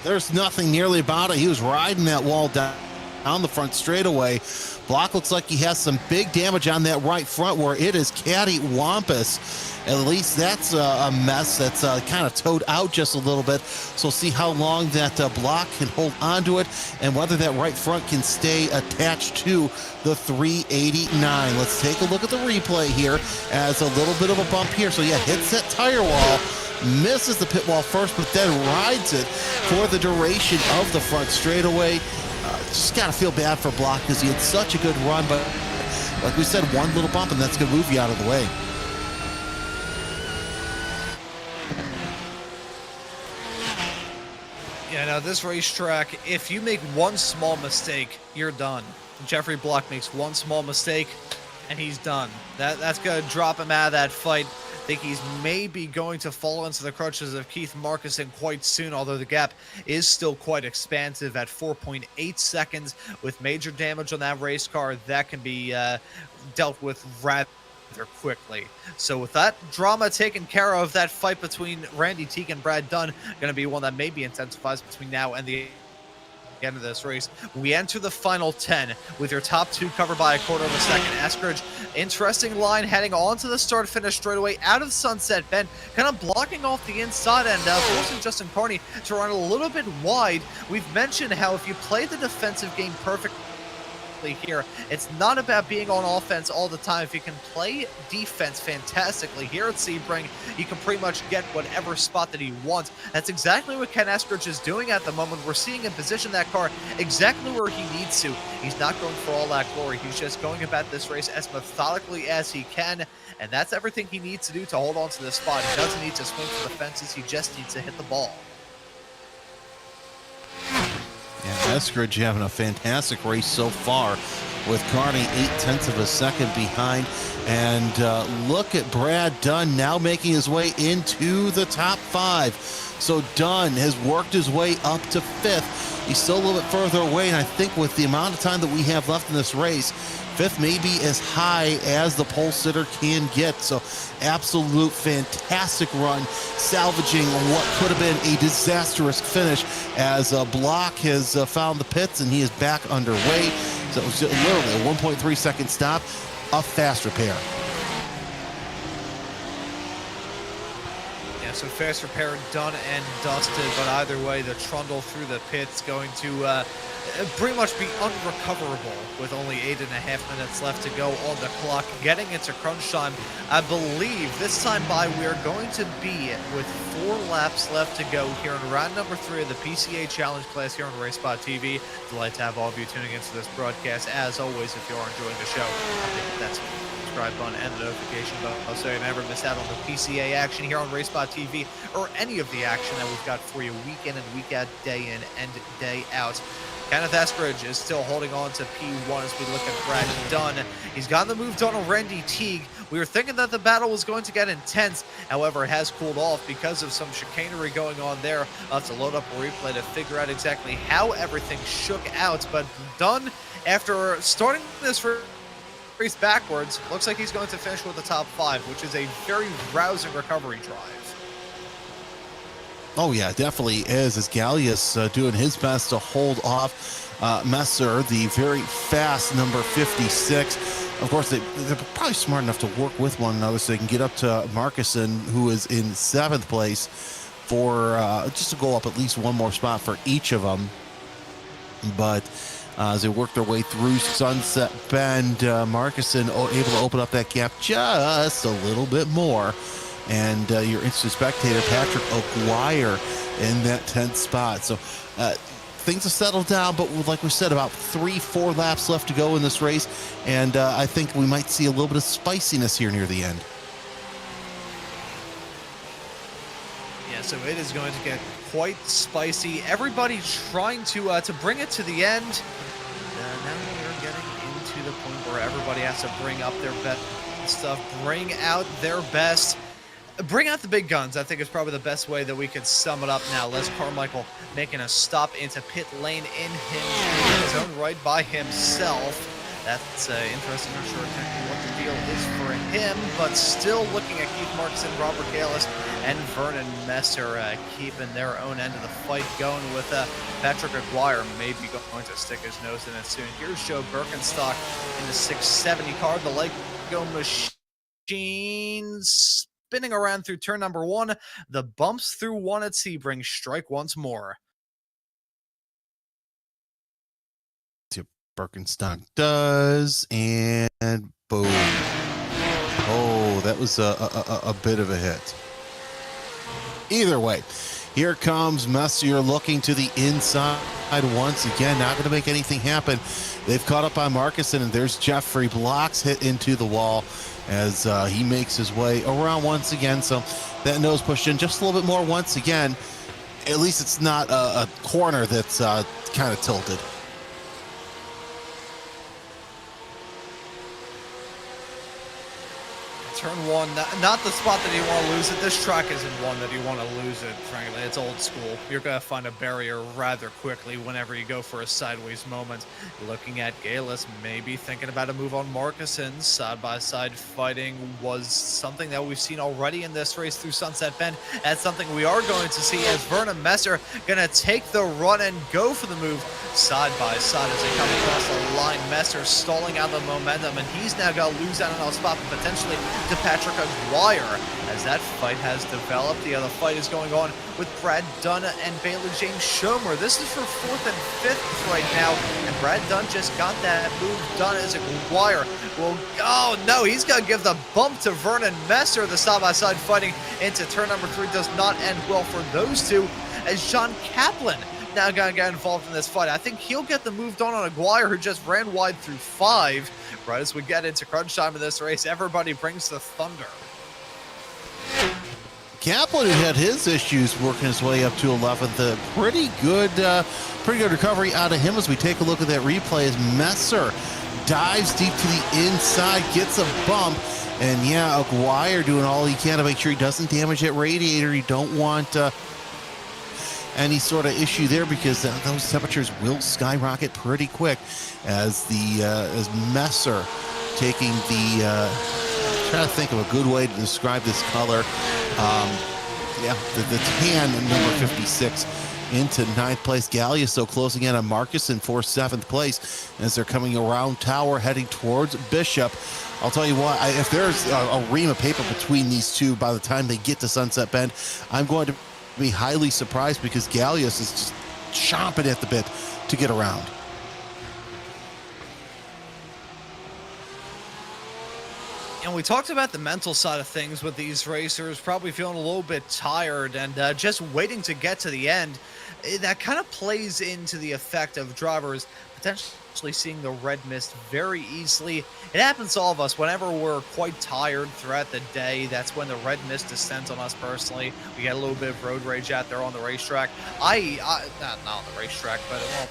There's nothing nearly about it. He was riding that wall down the front straightaway. Block looks like he has some big damage on that right front where it is cattywampus. At least that's a mess that's kind of towed out just a little bit. So we'll see how long that Block can hold onto it and whether that right front can stay attached to the 389. Let's take a look at the replay here as a little bit of a bump here. So yeah, hits that tire wall, misses the pit wall first, but then rides it for the duration of the front straightaway. Just got to feel bad for Block because he had such a good run, but like we said, one little bump, and that's going to move you out of the way. Yeah, now this racetrack, if you make one small mistake, you're done. Jeffrey Block makes one small mistake, and he's done. That's going to drop him out of that fight. I think he's maybe going to fall into the crutches of Keith Marcuson quite soon, although the gap is still quite expansive at 4.8 seconds. With major damage on that race car, that can be dealt with rather quickly. So with that drama taken care of, that fight between Randy Teague and Brad Dunn going to be one that maybe intensifies between now and the end of this race. We enter the final 10 with your top two covered by a quarter of a second. Eskridge, interesting line heading onto the start finish straightaway out of Sunset Bend, kind of blocking off the inside and forcing Justin Carney to run a little bit wide. We've mentioned how if you play the defensive game perfectly here, it's not about being on offense all the time. If you can play defense fantastically here at Sebring, you can pretty much get whatever spot that he wants. That's exactly what Ken Eskridge is doing at the moment. We're seeing him position that car exactly where he needs to. He's not going for all that glory. He's just going about this race as methodically as he can, and that's everything he needs to do to hold on to this spot. He doesn't need to swing for the fences. He just needs to hit the ball. Yeah, Eskridge having a fantastic race so far with Carney 0.8 of a second behind. And look at Brad Dunn now making his way into the top 5. So Dunn has worked his way up to 5th. He's still a little bit further away, and I think with the amount of time that we have left in this race, 5th may be as high as the pole sitter can get. So absolute fantastic run, salvaging what could have been a disastrous finish as Block has found the pits and he is back underway. So it was literally a 1.3 second stop, a fast repair. Yeah, so fast repair done and dusted, but either way, the trundle through the pit's going to pretty much be unrecoverable with only 8.5 minutes left to go on the clock. Getting into crunch time, I believe this time by we are going to be with 4 laps left to go here in round number 3 of the PCA Challenge class here on RaceSpotTV. Delighted to have all of you tuning into this broadcast. As always, if you are enjoying the show, hit that subscribe button and the notification bell so you never miss out on the PCA action here on RaceSpotTV or any of the action that we've got for you week in and week out, day in and day out. Kenneth Eskridge is still holding on to P1 as we look at Brad Dunn. He's gotten the move done on Randy Teague. We were thinking that the battle was going to get intense. However, it has cooled off because of some chicanery going on there. I'll have to load up a replay to figure out exactly how everything shook out. But Dunn, after starting this race backwards, looks like he's going to finish with the top 5, which is a very rousing recovery drive. Oh yeah, definitely is. As Gallius doing his best to hold off Messer, the very fast number 56. Of course, they're probably smart enough to work with one another so they can get up to Marcuson, who is in 7th place, for just to go up at least one more spot for each of them. But as they work their way through Sunset Bend, Marcuson able to open up that gap just a little bit more. And your instant spectator, Patrick O'Guire, in that 10th spot. So things have settled down, but like we said, about 3-4 laps left to go in this race. And I think we might see a little bit of spiciness here near the end. Yeah, so it is going to get quite spicy. Everybody trying to bring it to the end. Now we're getting into the point where everybody has to bring up their best stuff, bring out their best. Bring out the big guns, I think, is probably the best way that we could sum it up now. Les Carmichael making a stop into pit lane in his own right by himself. That's interesting. Not sure exactly what the deal is for him, but still looking at Keith Marcuson, Robert Galis, and Vernon Messer keeping their own end of the fight going with Patrick Aguirre maybe going to stick his nose in it soon. Here's Joe Birkenstock in the 670 car, the Lego machines. Spinning around through turn number 1, the bumps through 1 at Sebring strike once more. Birkenstock does, and boom. Oh, that was a bit of a hit. Either way, here comes Messier looking to the inside once again, not going to make anything happen. They've caught up on Marcuson, and there's Jeffrey. Blocks hit into the wall as he makes his way around once again. So that nose pushed in just a little bit more once again. At least it's not a corner that's kind of tilted. Turn one, not the spot that you want to lose it. This track isn't one that you want to lose it, frankly. It's old school. You're going to find a barrier rather quickly whenever you go for a sideways moment. Looking at Galus, maybe thinking about a move on Marcuson. Side-by-side fighting was something that we've seen already in this race through Sunset Bend. That's something we are going to see as Vernon Messer going to take the run and go for the move side-by-side as they come across the line. Messer stalling out the momentum, and he's now going to lose out on a spot, but potentially to Patrick Aguirre as that fight has developed. The other fight is going on with Brad Dunn and Bailey James Schomer. This is for 4th and 5th right now, and Brad Dunn just got that move done as Aguirre will, oh no, he's going to give the bump to Vernon Messer. The side-by-side fighting into turn number 3 does not end well for those two, as John Kaplan now going to get involved in this fight. I think he'll get the move done on Aguirre, who just ran wide through 5. Right as we get into crunch time of this race, everybody brings the thunder. Kaplan, who had his issues working his way up to 11th, pretty good recovery out of him as we take a look at that replay as Messer dives deep to the inside, gets a bump, and yeah, Aguirre doing all he can to make sure he doesn't damage that radiator. You don't want any sort of issue there because those temperatures will skyrocket pretty quick as Messer taking the trying to think of a good way to describe this color. The tan number 56 into 9th place. Gallia so closing in on Marcuson for 7th place as they're coming around Tower heading towards Bishop. I'll tell you what, if there's a ream of paper between these two by the time they get to Sunset Bend, I'm going to be highly surprised because Gallius is just chomping at the bit to get around. And we talked about the mental side of things with these racers, probably feeling a little bit tired and just waiting to get to the end. That kind of plays into the effect of drivers potentially seeing the red mist very easily. It happens to all of us whenever we're quite tired throughout the day. That's when the red mist descends on us personally. We get a little bit of road rage out there on the racetrack. Not on the racetrack, but it won't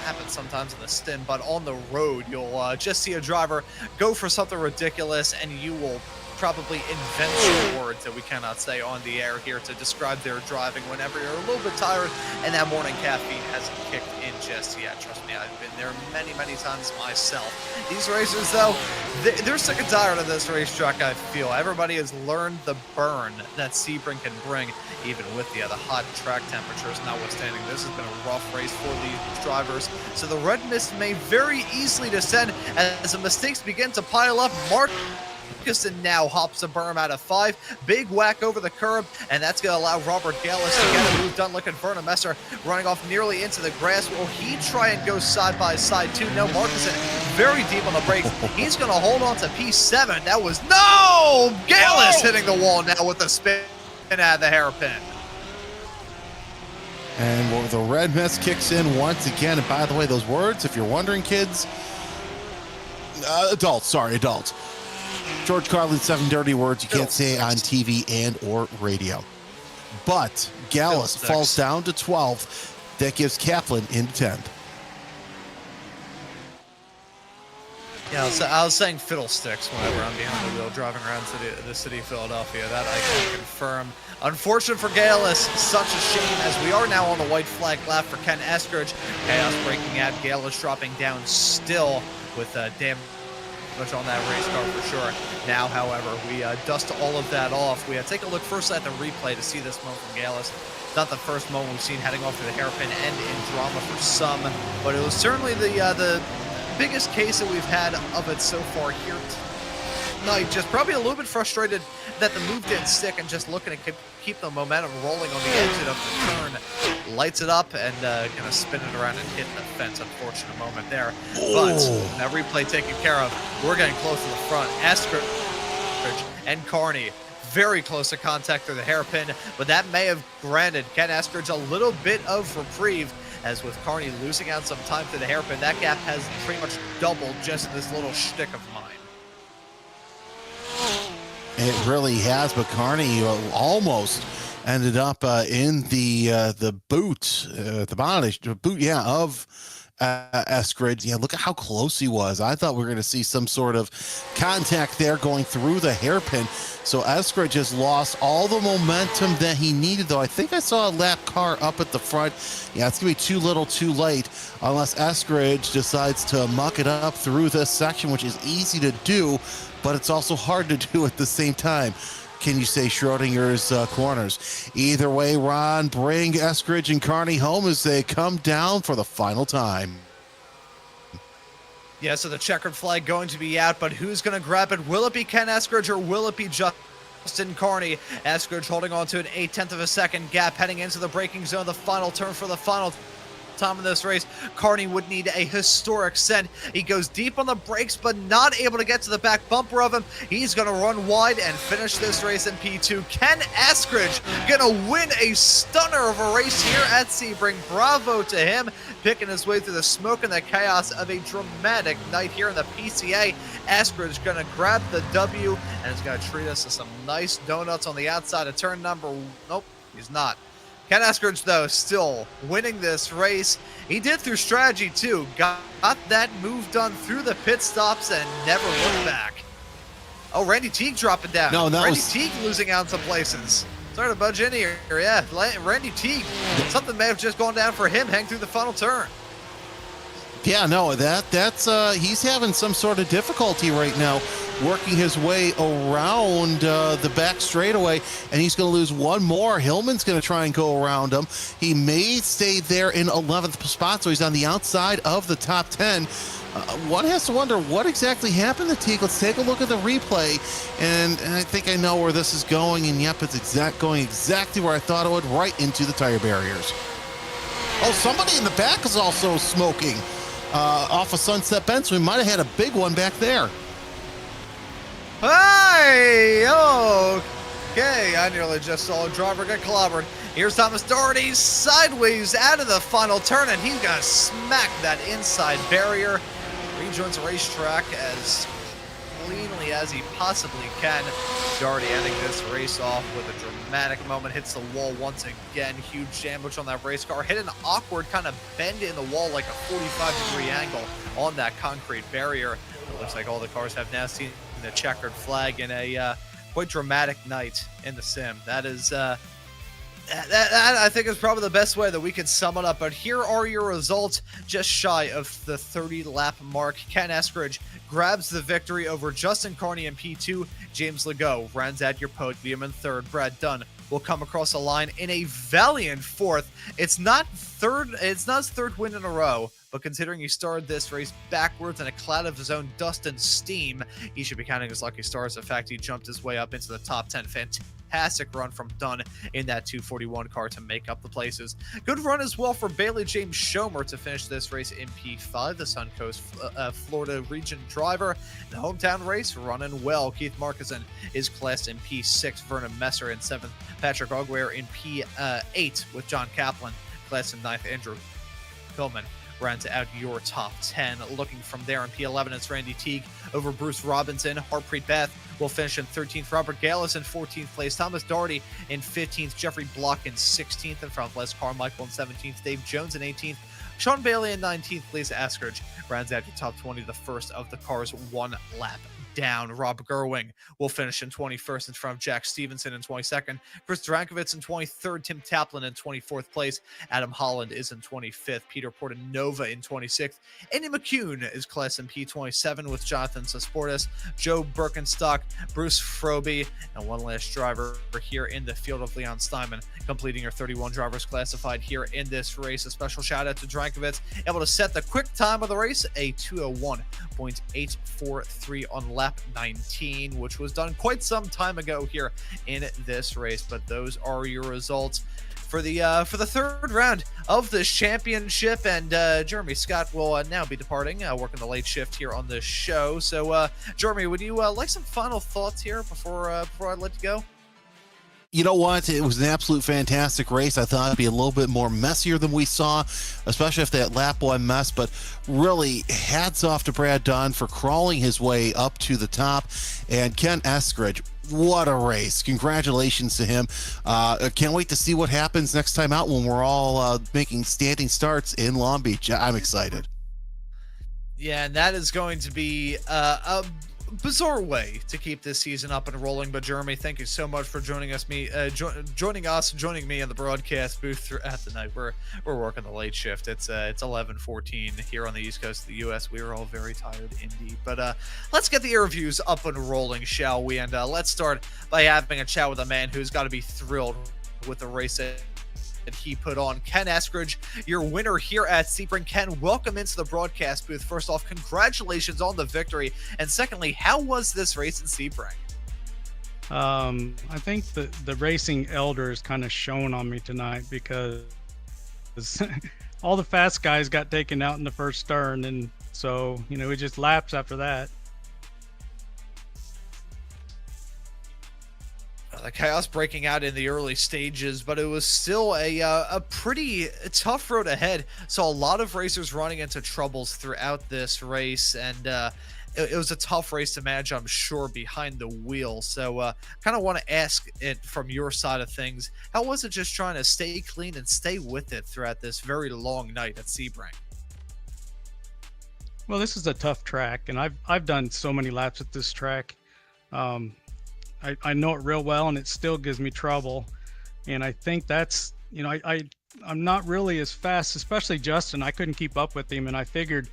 happen sometimes in the stint. But on the road, you'll just see a driver go for something ridiculous, and you will probably invent words that we cannot say on the air here to describe their driving whenever you're a little bit tired and that morning caffeine hasn't kicked in just yet. Trust me, I've been there many, many times myself. These racers, though, they're sick and tired of this racetrack, I feel. Everybody has learned the burn that Sebring can bring, even with the hot track temperatures notwithstanding. This has been a rough race for these drivers, so the red mist may very easily descend as the mistakes begin to pile up. Marcuson now hops a berm out of 5. Big whack over the curb, and that's going to allow Robert Gallis to get a move done. Look at Vernon Messer running off nearly into the grass. Will he try and go side by side too? No, Marcuson very deep on the brakes. He's going to hold on to P7. That was no! Gallis hitting the wall now with the spin out of the hairpin. And the red mist kicks in once again. And by the way, those words, if you're wondering, kids, adults. George Carlin's 7 dirty words you can't say on TV and or radio. But Gallis falls down to 12th. That gives Kaplan into 10th. Yeah, I was saying fiddlesticks whenever I'm behind the wheel driving around the city of Philadelphia. That I can confirm. Unfortunate for Gallis, such a shame as we are now on the white flag lap for Ken Eskridge. Chaos breaking out, Gallis dropping down still with damage on that race car for sure. Now, however, we dust all of that off. We take a look first at the replay to see this moment from Gallis. Not the first moment we've seen heading off to the hairpin and in drama for some, but it was certainly the biggest case that we've had of it so far here tonight. Just probably a little bit frustrated that the move didn't stick and just looking to keep the momentum rolling on the exit of the turn. Lights it up and gonna spin it around and hit the fence. Unfortunate moment there. But that replay taken care of. We're getting close to the front. Eskridge and Carney very close to contact through the hairpin, but that may have granted Ken Eskridge a little bit of reprieve as with Carney losing out some time to the hairpin, that gap has pretty much doubled just in this little shtick of mine. It really has, but Carney almost ended up in the boot, the body boot, yeah, of Eskridge. Yeah, look at how close he was. I thought we were going to see some sort of contact there going through the hairpin. So Eskridge has lost all the momentum that he needed, though. I think I saw a lap car up at the front. Yeah, it's going to be too little too late unless Eskridge decides to muck it up through this section, which is easy to do, but it's also hard to do at the same time. Can you say Schrodinger's corners? Either way, Ron, bring Eskridge and Carney home as they come down for the final time. Yeah, so the checkered flag going to be out, but who's going to grab it? Will it be Ken Eskridge or will it be Justin Carney? Eskridge holding on to an 0.8 of a second gap heading into the braking zone, the final turn for the final time in this race. Carney would need a historic send. He goes deep on the brakes, but not able to get to the back bumper of him. He's going to run wide and finish this race in P2. Ken Eskridge going to win a stunner of a race here at Sebring. Bravo to him, picking his way through the smoke and the chaos of a dramatic night here in the PCA. Eskridge going to grab the W, and is going to treat us to some nice donuts on the outside of turn number. Nope, he's not. Ken Eskridge, though, still winning this race. He did through strategy, too. Got that move done through the pit stops and never looked back. Oh, Randy Teague dropping down. No, that Randy was... Teague losing out in some places. Sorry to budge in here. Yeah, Randy Teague. Something may have just gone down for him hang through the final turn. Yeah, no, that's he's having some sort of difficulty right now working his way around the back straightaway, and he's going to lose one more. Hillman's going to try and go around him. He may stay there in 11th spot, so he's on the outside of the top 10. One has to wonder what exactly happened to Teague. Let's take a look at the replay, and I think I know where this is going, and yep, it's going exactly where I thought it would, right into the tire barriers. Oh, somebody in the back is also smoking. Off of Sunset Bend, so we might have had a big one back there. Hey! Okay, I nearly just saw a driver get clobbered. Here's Thomas Doherty sideways out of the final turn, and he's going to smack that inside barrier. Rejoins the racetrack as cleanly as he possibly can. Doherty ending this race off with a dramatic moment, hits the wall once again. Huge damage on that race car. Hit an awkward kind of bend in the wall, like a 45-degree angle on that concrete barrier. It looks like all the cars have now seen the checkered flag in a quite dramatic night in the sim. That is that I think is probably the best way that we could sum it up. But here are your results. Just shy of the 30-lap mark, Ken Eskridge grabs the victory over Justin Carney in P2. James Legault rounds out your podium in third. Brad Dunn will come across the line in a valiant fourth. It's not his third win in a row, but considering he started this race backwards in a cloud of his own dust and steam, he should be counting his lucky stars. The fact he jumped his way up into the top 10. Fantastic run from Dunn in that 241 car to make up the places. Good run as well for Bailey James Schomer to finish this race in P5, the Suncoast Florida region driver. The hometown race running well. Keith Markison is classed in P6, Vernon Messer in 7th, Patrick Ogwear in P8 with John Kaplan classed in 9th, Andrew Hillman rounds out your top 10. Looking from there in P11, it's Randy Teague over Bruce Robinson. Harpreet Beth will finish in 13th. Robert Gales in 14th place. Thomas Doherty in 15th. Jeffrey Block in 16th. And from Les Carmichael in 17th. Dave Jones in 18th. Sean Bailey in 19th. Lisa Eskridge rounds out your top 20, the first of the cars one lap down. Rob Gerwing will finish in 21st in front of Jack Stevenson in 22nd. Chris Drankovitz in 23rd. Tim Taplin in 24th place. Adam Holland is in 25th. Peter Portanova in 26th. Andy McCune is classed in P27 with Jonathan Sasportis, Joe Birkenstock, Bruce Froby, and one last driver here in the field of Leon Steinman, completing your 31 drivers classified here in this race. A special shout out to Drankovitz, able to set the quick time of the race, a 2:01.843 on lap 19, which was done quite some time ago here in this race. But those are your results for the third round of this championship. And Jeremy Scott will now be departing, working the late shift here on this show. So Jeremy, would you like some final thoughts here before I let you go? You know what? It was an absolute fantastic race. I thought it'd be a little bit more messier than we saw, especially if that lap one mess. But really, hats off to Brad Dunn for crawling his way up to the top. And Ken Eskridge, what a race. Congratulations to him. Can't wait to see what happens next time out when we're all making standing starts in Long Beach. I'm excited. Yeah, and that is going to be a bizarre way to keep this season up and rolling. But Jeremy, thank you so much for joining us. Joining me in the broadcast booth throughout the night. We're working the late shift. It's 11:14 here on the East Coast of the U.S. We are all very tired indeed. But let's get the interviews up and rolling, shall we? And let's start by having a chat with a man who's got to be thrilled with the race that he put on. Ken Eskridge, your winner here at Sebring. Ken, welcome into the broadcast booth. First off, congratulations on the victory. And secondly, how was this race in Sebring? I think the racing elder is kind of shown on me tonight because all the fast guys got taken out in the first turn. And so, it just laps after that. The chaos breaking out in the early stages, but it was still a pretty tough road ahead. Saw a lot of racers running into troubles throughout this race, and it was a tough race to manage, I'm sure, behind the wheel. So kind of want to ask it from your side of things. How was it just trying to stay clean and stay with it throughout this very long night at Sebring? Well, this is a tough track, and I've done so many laps at this track. I know it real well, and it still gives me trouble. And I think that's, I'm not really as fast, especially Justin. I couldn't keep up with him, and I figured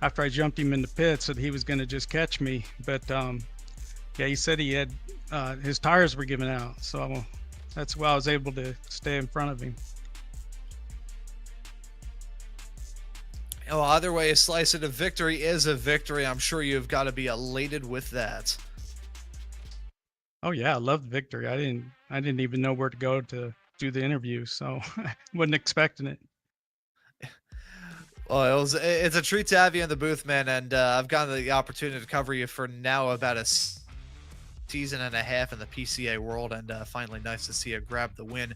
after I jumped him in the pits that he was going to just catch me. But yeah, he said he had his tires were giving out, so that's why I was able to stay in front of him. Well, either way, a slice of a victory is a victory. I'm sure you've got to be elated with that. Oh yeah, I love the victory. I didn't even know where to go to do the interview, so I wasn't expecting it. Well, it's a treat to have you in the booth, man, and I've gotten the opportunity to cover you for now about a season and a half in the PCA world, and finally nice to see you grab the win.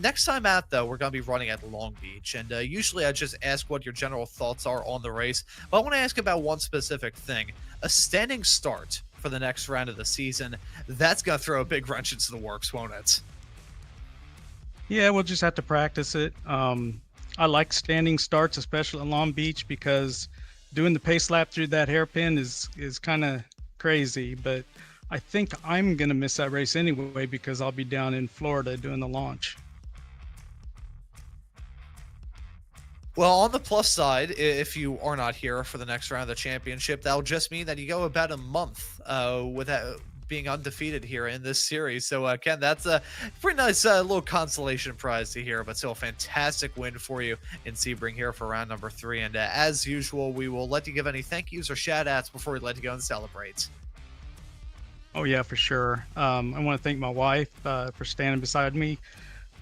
Next time out, though, we're going to be running at Long Beach, and usually I just ask what your general thoughts are on the race, but I want to ask about one specific thing. A standing start for the next round of the season, that's going to throw a big wrench into the works, won't it? Yeah, we'll just have to practice it. I like standing starts, especially in Long Beach, because doing the pace lap through that hairpin is kind of crazy, but I think I'm going to miss that race anyway because I'll be down in Florida doing the launch. Well, on the plus side, if you are not here for the next round of the championship, that'll just mean that you go about a month without being undefeated here in this series. So, Ken, that's a pretty nice little consolation prize to hear, but still a fantastic win for you in Sebring here for round number 3. And as usual, we will let you give any thank yous or shout outs before we let you go and celebrate. Oh, yeah, for sure. I want to thank my wife for standing beside me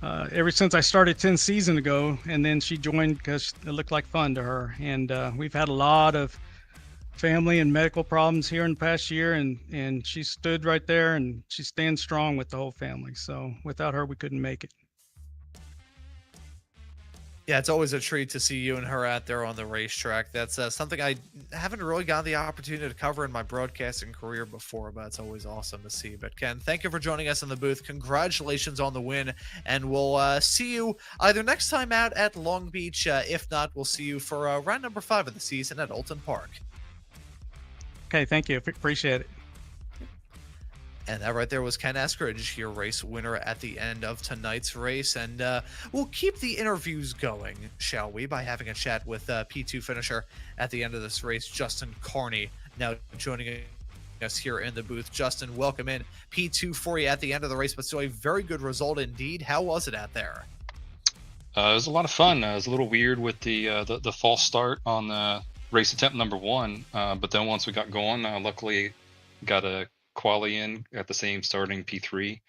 ever since I started 10 seasons ago, and then she joined because it looked like fun to her. And we've had a lot of family and medical problems here in the past year, and she stood right there, and she stands strong with the whole family. So without her, we couldn't make it. Yeah, it's always a treat to see you and her out there on the racetrack. That's something I haven't really gotten the opportunity to cover in my broadcasting career before, but it's always awesome to see. But Ken, thank you for joining us in the booth. Congratulations on the win, and we'll see you either next time out at Long Beach. If not, we'll see you for round number 5 of the season at Alton Park. Okay, thank you. Appreciate it. And that right there was Ken Eskridge, your race winner at the end of tonight's race. And we'll keep the interviews going, shall we, by having a chat with P2 finisher at the end of this race, Justin Carney, now joining us here in the booth. Justin, welcome in. P2 for you at the end of the race, but still a very good result indeed. How was it out there? It was a lot of fun. It was a little weird with the false start on the race attempt number 1, but then once we got going, luckily got a quali in at the same starting P3.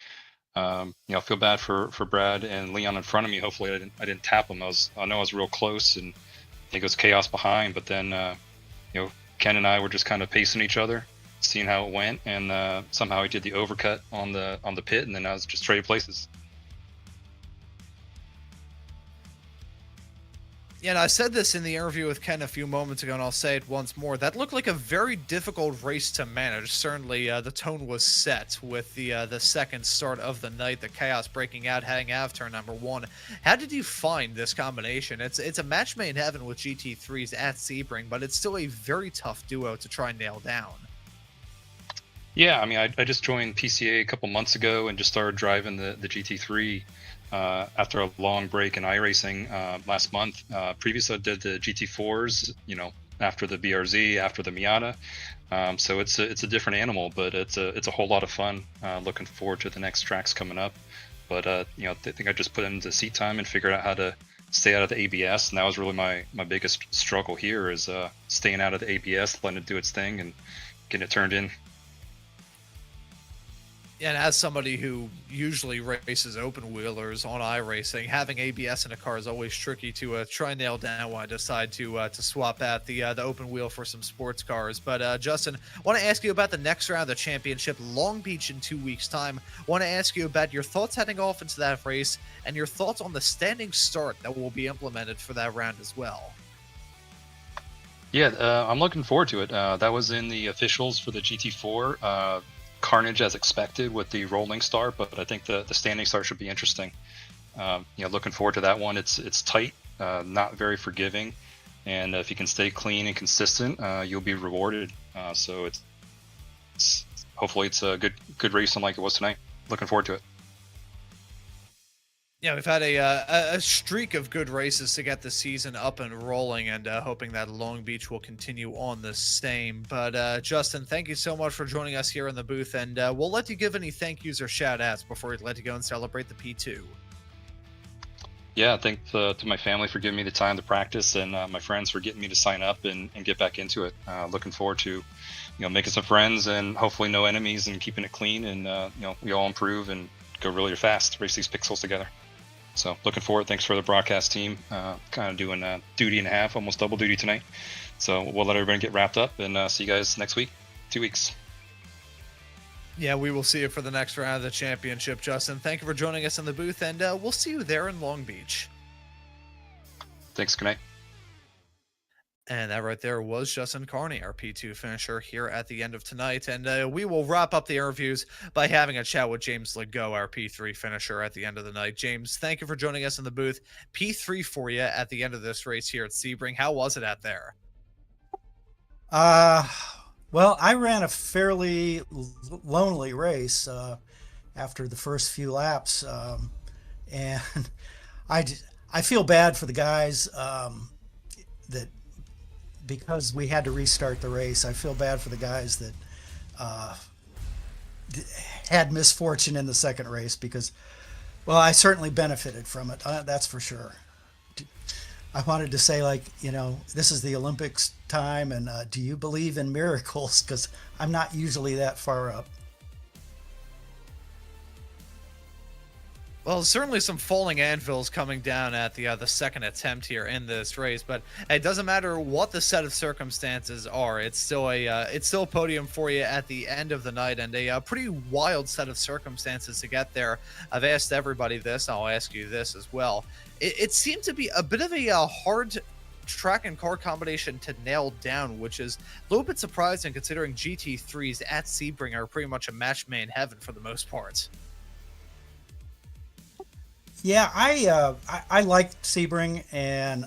I feel bad for Brad and Leon in front of me. Hopefully I didn't tap him. I know I was real close, and I think it was chaos behind, but then Ken and I were just kind of pacing each other, seeing how it went, and somehow he did the overcut on the pit, and then I was just traded places. Yeah, and I said this in the interview with Ken a few moments ago, and I'll say it once more. That looked like a very difficult race to manage. Certainly, the tone was set with the second start of the night, the chaos breaking out, heading out of turn number 1. How did you find this combination? It's a match made in heaven with GT3s at Sebring, but it's still a very tough duo to try and nail down. Yeah, I mean, I just joined PCA a couple months ago and just started driving the GT3 after a long break in iRacing last month. Previously, I did the GT4s, after the BRZ, after the Miata. So it's a different animal, but it's a whole lot of fun. Looking forward to the next tracks coming up. But I think I just put into seat time and figured out how to stay out of the ABS, and that was really my biggest struggle here is staying out of the ABS, letting it do its thing, and getting it turned in. And as somebody who usually races open wheelers on iRacing, having ABS in a car is always tricky to try and nail down when I decide to swap out the open wheel for some sports cars. But Justin, I want to ask you about the next round of the championship, Long Beach in 2 weeks' time. I want to ask you about your thoughts heading off into that race and your thoughts on the standing start that will be implemented for that round as well. Yeah, I'm looking forward to it. That was in the officials for the GT4. Carnage as expected with the rolling start, but I think the standing start should be interesting. Looking forward to that one. It's tight, not very forgiving, and if you can stay clean and consistent, you'll be rewarded. So it's hopefully it's a good racing like it was tonight. Looking forward to it. Yeah, we've had a streak of good races to get the season up and rolling, and hoping that Long Beach will continue on the same. But Justin, thank you so much for joining us here in the booth, and we'll let you give any thank yous or shout outs before we let you go and celebrate the P2. Yeah, thank to my family for giving me the time to practice, and my friends for getting me to sign up and get back into it. Looking forward to making some friends and hopefully no enemies and keeping it clean, and we all improve and go really fast, race these pixels together. So looking forward. Thanks for the broadcast team. Kind of doing duty and a half, almost double duty tonight. So we'll let everybody get wrapped up and see you guys next week, 2 weeks. Yeah, we will see you for the next round of the championship, Justin. Thank you for joining us in the booth, and we'll see you there in Long Beach. Thanks. Good night. And that right there was Justin Carney, our P2 finisher here at the end of tonight. And we will wrap up the interviews by having a chat with James Legault, our P3 finisher at the end of the night. James, thank you for joining us in the booth. P3 for you at the end of this race here at Sebring. How was it out there? Well, I ran a fairly lonely race after the first few laps. And I feel bad for the guys that, because we had to restart the race, I feel bad for the guys that had misfortune in the second race because, well, I certainly benefited from it. That's for sure. I wanted to say, this is the Olympics time, and do you believe in miracles? Because I'm not usually that far up. Well, certainly some falling anvils coming down at the second attempt here in this race, but it doesn't matter what the set of circumstances are. It's still a podium for you at the end of the night, and a pretty wild set of circumstances to get there. I've asked everybody this. I'll ask you this as well. It seemed to be a bit of a hard track and car combination to nail down, which is a little bit surprising considering GT3s at Sebring are pretty much a match made in heaven for the most part. Yeah, I like Sebring, and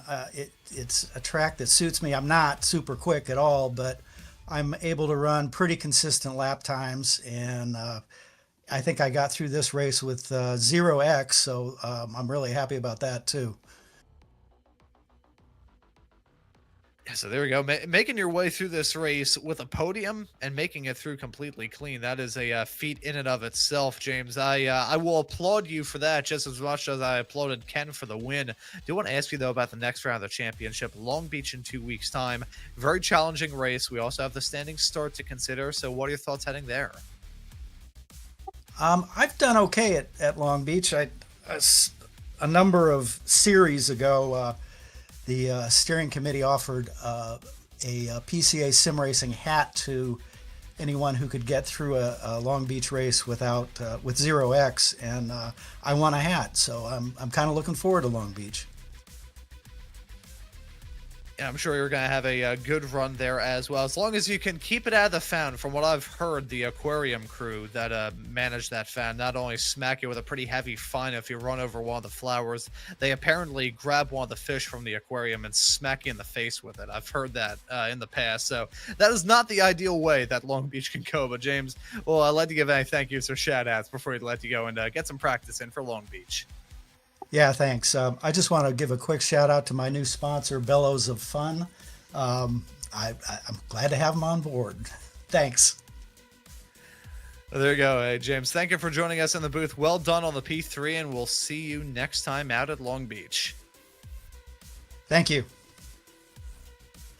it's a track that suits me. I'm not super quick at all, but I'm able to run pretty consistent lap times, and I think I got through this race with 0x, so I'm really happy about that too. So there we go, making your way through this race with a podium and making it through completely clean. That is a feat in and of itself, James. I will applaud you for that just as much as I applauded Ken for the win. I do want to ask you, though, about the next round of the championship, Long Beach in 2 weeks' time. Very challenging race. We also have the standing start to consider. So what are your thoughts heading there? I've done okay at Long Beach. A number of series ago, the steering committee offered a PCA sim racing hat to anyone who could get through a Long Beach race without with 0x, and I won a hat. So I'm kind of looking forward to Long Beach. Yeah, I'm sure you're going to have a good run there as well, as long as you can keep it out of the fountain. From what I've heard, the aquarium crew that manage that fountain not only smack you with a pretty heavy fine if you run over one of the flowers, they apparently grab one of the fish from the aquarium and smack you in the face with it. I've heard that in the past, so that is not the ideal way that Long Beach can go. But James, well, I'd like to give any thank yous or shout outs before we let you go and get some practice in for Long Beach. Yeah, thanks. I just want to give a quick shout out to my new sponsor, Bellows of Fun. I'm glad to have them on board. Thanks. Well, there you go. Hey, James, thank you for joining us in the booth. Well done on the P3, and we'll see you next time out at Long Beach. Thank you.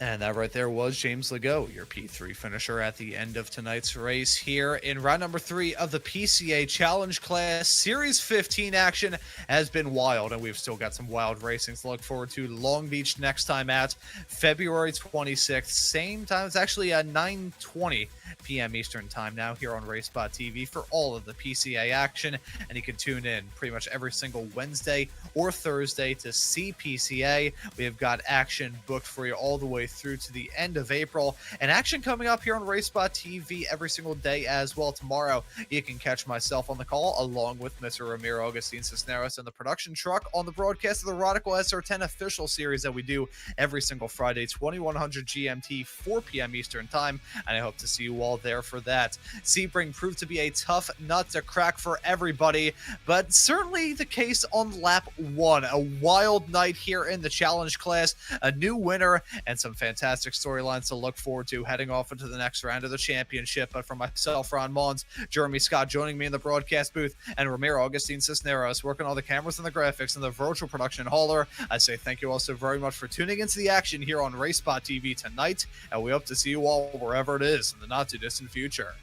And that right there was James Legault, your P3 finisher at the end of tonight's race here in round number 3 of the PCA Challenge Class. Series 15 action has been wild, and we've still got some wild racing to look forward to. Long Beach next time at February 26th. Same time. It's actually at 9:20 p.m. Eastern time now here on RaceSpotTV for all of the PCA action. And you can tune in pretty much every single Wednesday or Thursday to see PCA. We have got action booked for you all the way through to the end of April, and action coming up here on RaceSpotTV every single day as well. Tomorrow you can catch myself on the call along with Mr. Ramiro Augustine Cisneros in the production truck on the broadcast of the Radical SR10 official series that we do every single Friday, 2100 GMT, 4 p.m. Eastern time, and I hope to see you all there for that. Sebring proved to be a tough nut to crack for everybody, but certainly the case on lap 1. A wild night here in the challenge class, a new winner, and some fantastic storylines to look forward to heading off into the next round of the championship. But for myself, Ron Mons, Jeremy Scott joining me in the broadcast booth, and Ramiro Augustine Cisneros working all the cameras and the graphics and the virtual production hauler, I say thank you all so very much for tuning into the action here on RaceSpotTV tonight, and we hope to see you all wherever it is in the not too distant future.